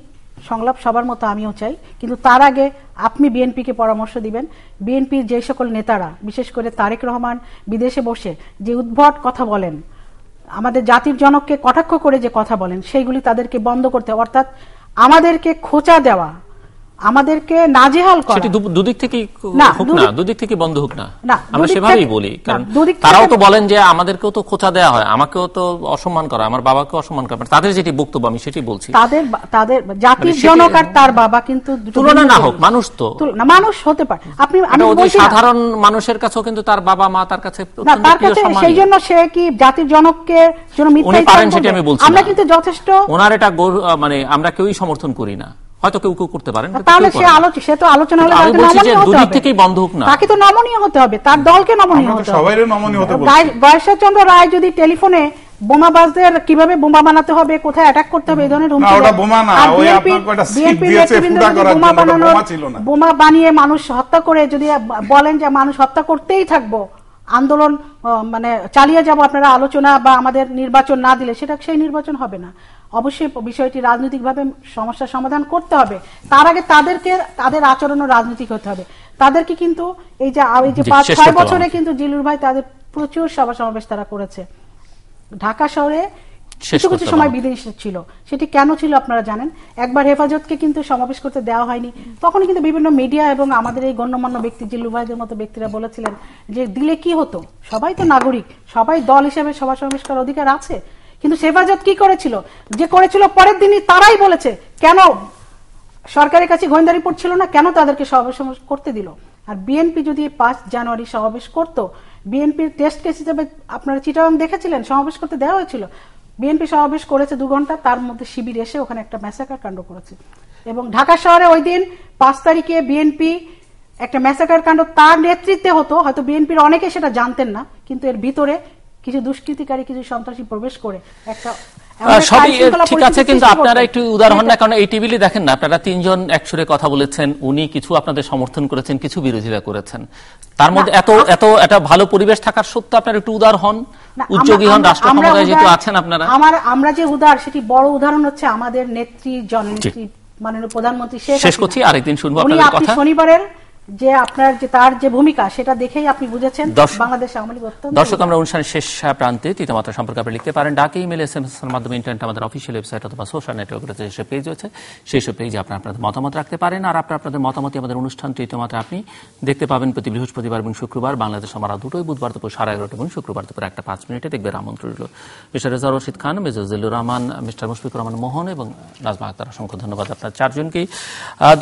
সংলাপ, সবার মতো আমিও চাই, কিন্তু তার আগে আপনি বিএনপিকে পরামর্শ দিবেন। বিএনপির যে সকল নেতারা, বিশেষ করে তারেক রহমান বিদেশে বসে যে উদ্ভট কথা বলেন, আমাদের জাতির জনককে কটাক্ষ করে যে কথা বলেন, সেইগুলি তাদেরকে বন্ধ করতে, অর্থাৎ আমাদেরকে খোঁচা দেওয়া, আমাদেরকে নাজেহাল করা, সেটি দুদিক থেকে হোক না, দুদিক থেকে বন্ধ হোক না, আমরা সেভাবেই বলি। কারণ তারাও তো বলেন যে আমাদেরকেও তো খোঁচা দেওয়া হয়, আমাকেও তো অসম্মান করা, আমার বাবাকে অসম্মান করা, তাদের যেটি বক্তব্য আমি সেটি বলছি। তাদের জাতির জনক আর তার বাবা কিন্তু তুলনা না হোক, মানুষ তো মানুষ হতে পারে। আমি সাধারণ মানুষের কাছেও কিন্তু তার বাবা মা তার কাছে সেই জন্য সে কি জাতির জনককে জন্য মিথ্যা পারেন সেটি আমি বলছি। আমরা কিন্তু যথেষ্ট ওনার এটা মানে আমরা কেউই সমর্থন করি না, হয়তো কেউ কেউ করতে পারেন, তাহলে সে তো আলোচনা হলে দুদিক থেকেই বন্ধ হোক না, তাকে তো নমনীয় হতে হবে, তার দলকে নমনীয় হতে হবে। গয়েশ্বর চন্দ্র রায় যদি টেলিফোনে বোমাবাজদের কিভাবে বোমা বানাতে হবে, কোথায় অ্যাটাক করতে হবে, এই ধরনের বোমা বানিয়ে মানুষ হত্যা করে যদি বলেন যে মানুষ হত্যা করতেই থাকবো, আন্দোলন মানে চালিয়ে যাব, আপনারা আলোচনা বা আমাদের নির্বাচন না দিলে সেটা সেই নির্বাচন হবে না। অবশ্যই বিষয়টি রাজনৈতিকভাবে সমস্যার সমাধান করতে হবে, তার আগে তাদের আচরণও রাজনৈতিক হতে হবে। তাদেরকে কিন্তু এই যে 5-6 বছরে কিন্তু জিলুর ভাই তাদের প্রচুর সভা সমাবেশ তারা করেছে। ঢাকা শহরে কিছু কিছু সময় বিধিনিষেধ ছিল, সেটি কেন ছিল আপনারা জানেন। একবার হেফাজতকে কিন্তু সমাবেশ করতে দেওয়া হয়নি, তখন কিন্তু বিভিন্ন মিডিয়া এবং আমাদের এই গণ্যমান্য ব্যক্তি জিল্লু ভাইদের মতো ব্যক্তিরা বলেছিলেন যে দিলে কি হতো, সবাই তো নাগরিক, সবাই দল হিসেবে সভা সমাবেশ করার অধিকার আছে। কিন্তু হেফাজত কি করেছিল, যে করেছিল পরের দিনই তারাই বলেছে কেন সরকারের কাছে গোয়েন্দা রিপোর্ট ছিল না, কেন তাদেরকে সমাবেশ করতে দিল। আর বিএনপি যদি 5 জানুয়ারি সমাবেশ করত, বিএনপির টেস্ট কেস হিসেবে আপনারা চিটাগাং দেখেছিলেন, সমাবেশ করতে দেওয়া হয়েছিল। বিএনপি সমাবেশ করেছে 2 ঘন্টা, তার মধ্যে শিবির এসে ওখানে একটা ম্যাসাকার কাণ্ড করেছে। এবং ঢাকা শহরে ওই দিন 5 তারিখে বিএনপি একটা ম্যাসাকার কাণ্ড তার নেতৃত্বে হতো, হয়তো বিএনপির অনেকে সেটা জানতেন না, কিন্তু এর ভিতরে কিছু দুষ্কৃতিকারী, কিছু সন্ত্রাসী প্রবেশ করে একটা সবই ঠিক আছে, কিন্তু আপনারা একটু উদাহরণ না, কারণ এই টিভিতে দেখেন না, আপনারা 3 জন একসুরে কথা বলেছেন, উনি কিছু আপনাদের সমর্থন করেছেন, কিছু বিরোধিতা করেছেন, তার মধ্যে এত একটা ভালো পরিবেশ থাকার সত্ত্বেও আপনারা একটু উদার হন, উদ্যোগী হন, রাষ্ট্র ক্ষমতায় যেহেতু আছেন আপনারা। আমরা যে উদার, সেটি বড় উদাহরণ হচ্ছে আমাদের নেত্রী জননেত্রী মাননীয় প্রধানমন্ত্রী শেষ করছি, আরেকদিন শুনবো আপনাদের কথা। শনিবারের যে আপনার যে তার যে ভূমিকা, সেটা দেখেই আপনি বুঝেছেন বাংলাদেশ আওয়ামী লীগ অত্যন্ত। দর্শক, আমরা অনুষ্ঠানের শেষ প্রান্তে তৃতীয়মাত্রা সম্পর্কে আপনি লিখতে পারেন ডাকে, ইমেল, SMS এর মাধ্যমে, ইন্টারনেট, আমাদের অফিসিয়াল ওয়েবসাইট অথবা সোশ্যাল নেটওয়ার্কের যেসব পেজ রয়েছে সেই সব পেজে আপনাদের মতামত রাখতে পারেন। আর আপনাদের মতামতই আমাদের অনুষ্ঠান তৃতীয়মাত্রা আপনি দেখতে পাবেন প্রতি বৃহস্পতিবার এবং শুক্রবার বাংলাদেশ আমরা দুটোই, বুধবার দুপুর 11:30 এবং শুক্রবার দুপুর 1:05 দেখবেন। আমন্ত্রণ রইল mister Reza Rashid Khan, major Zillur Rahman, mister Mushfiqur Rahman Mohan এবং নাজমা আক্তার। অসংখ্য ধন্যবাদ আপনার 4 জনকেই।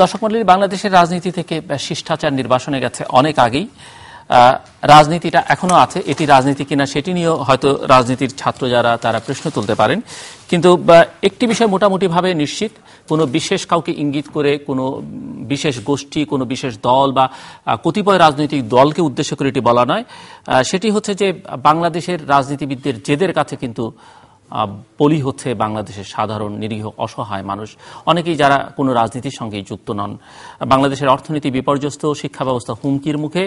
দর্শক মণ্ডলী, বাংলাদেশের রাজনীতি থেকে শিষ্টাচার নির্বাসনে গেছে অনেক আগেই, রাজনীতিটা এখনো আছে, এটি রাজনীতি কিনা সেটি নিয়েও হয়তো রাজনীতির ছাত্র যারা তারা প্রশ্ন তুলতে পারেন। কিন্তু একটি বিষয় মোটামুটি ভাবে নিশ্চিত, কোনো বিশেষ কাউকে ইঙ্গিত করে কোনো বিশেষ গোষ্ঠী, কোনো বিশেষ দল বা কতিপয় রাজনৈতিক দলকে উদ্দেশ্য করে এটি বলা নয়, সেটি হচ্ছে যে বাংলাদেশের রাজনীতিবিদদের জেদের কাছে কিন্তু বলি হচ্ছে বাংলাদেশের সাধারণ নিরীহ অসহায় মানুষ, অনেকেই যারা কোনো রাজনীতির সঙ্গেই যুক্ত নন। বাংলাদেশের অর্থনীতি বিপর্যস্ত, শিক্ষা ব্যবস্থা হুমকির মুখে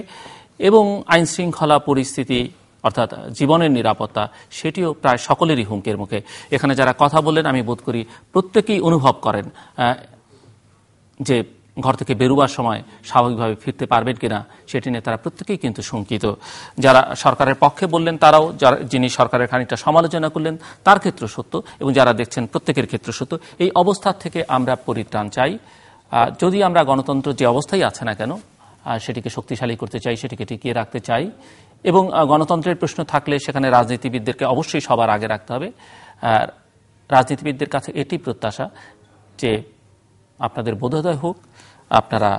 এবং আইন শৃঙ্খলা পরিস্থিতি অর্থাৎ জীবনের নিরাপত্তা সেটিও প্রায় সকলেরই হুমকির মুখে। এখানে যারা কথা বললেন আমি বোধ করি প্রত্যেকেই অনুভব করেন যে ঘর থেকে বেরোবার সময় স্বাভাবিকভাবে ফিরতে পারবেন কিনা সেটি নিয়ে তারা প্রত্যেকেই কিন্তু শঙ্কিত। যারা সরকারের পক্ষে বললেন তারাও, যিনি সরকারের খানিকটা সমালোচনা করলেন তার ক্ষেত্রে সত্য, এবং যারা দেখছেন প্রত্যেকের ক্ষেত্রে সত্য। এই অবস্থা থেকে আমরা পরিত্রাণ চাই। যদি আমরা গণতন্ত্র যে অবস্থায় আছে না কেন সেটিকে শক্তিশালী করতে চাই, সেটিকে টিকিয়ে রাখতে চাই, এবং গণতন্ত্রের প্রশ্ন থাকলে সেখানে রাজনীতিবিদদেরকে অবশ্যই সবার আগে রাখতে হবে। রাজনীতিবিদদের কাছে এটি প্রত্যাশা যে আপনাদের বোধোদয় হোক, আপনারা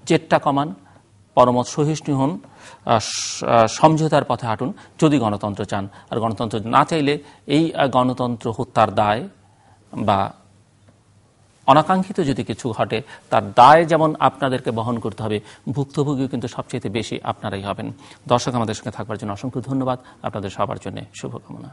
জেদটা কমান, পরমত সহিষ্ণু হন, সমঝোতার পথে হাঁটুন যদি গণতন্ত্র চান। আর গণতন্ত্র না চাইলে এই গণতন্ত্র হত্যার দায় বা অনাকাঙ্ক্ষিত যদি কিছু ঘটে তার দায় যেমন আপনাদেরকে বহন করতে হবে, ভুক্তভোগী কিন্তু সবচেয়ে বেশি আপনারাই হবেন। দর্শক, আমাদের সঙ্গে থাকবার জন্য অসংখ্য ধন্যবাদ, আপনাদের সবার জন্য শুভকামনা।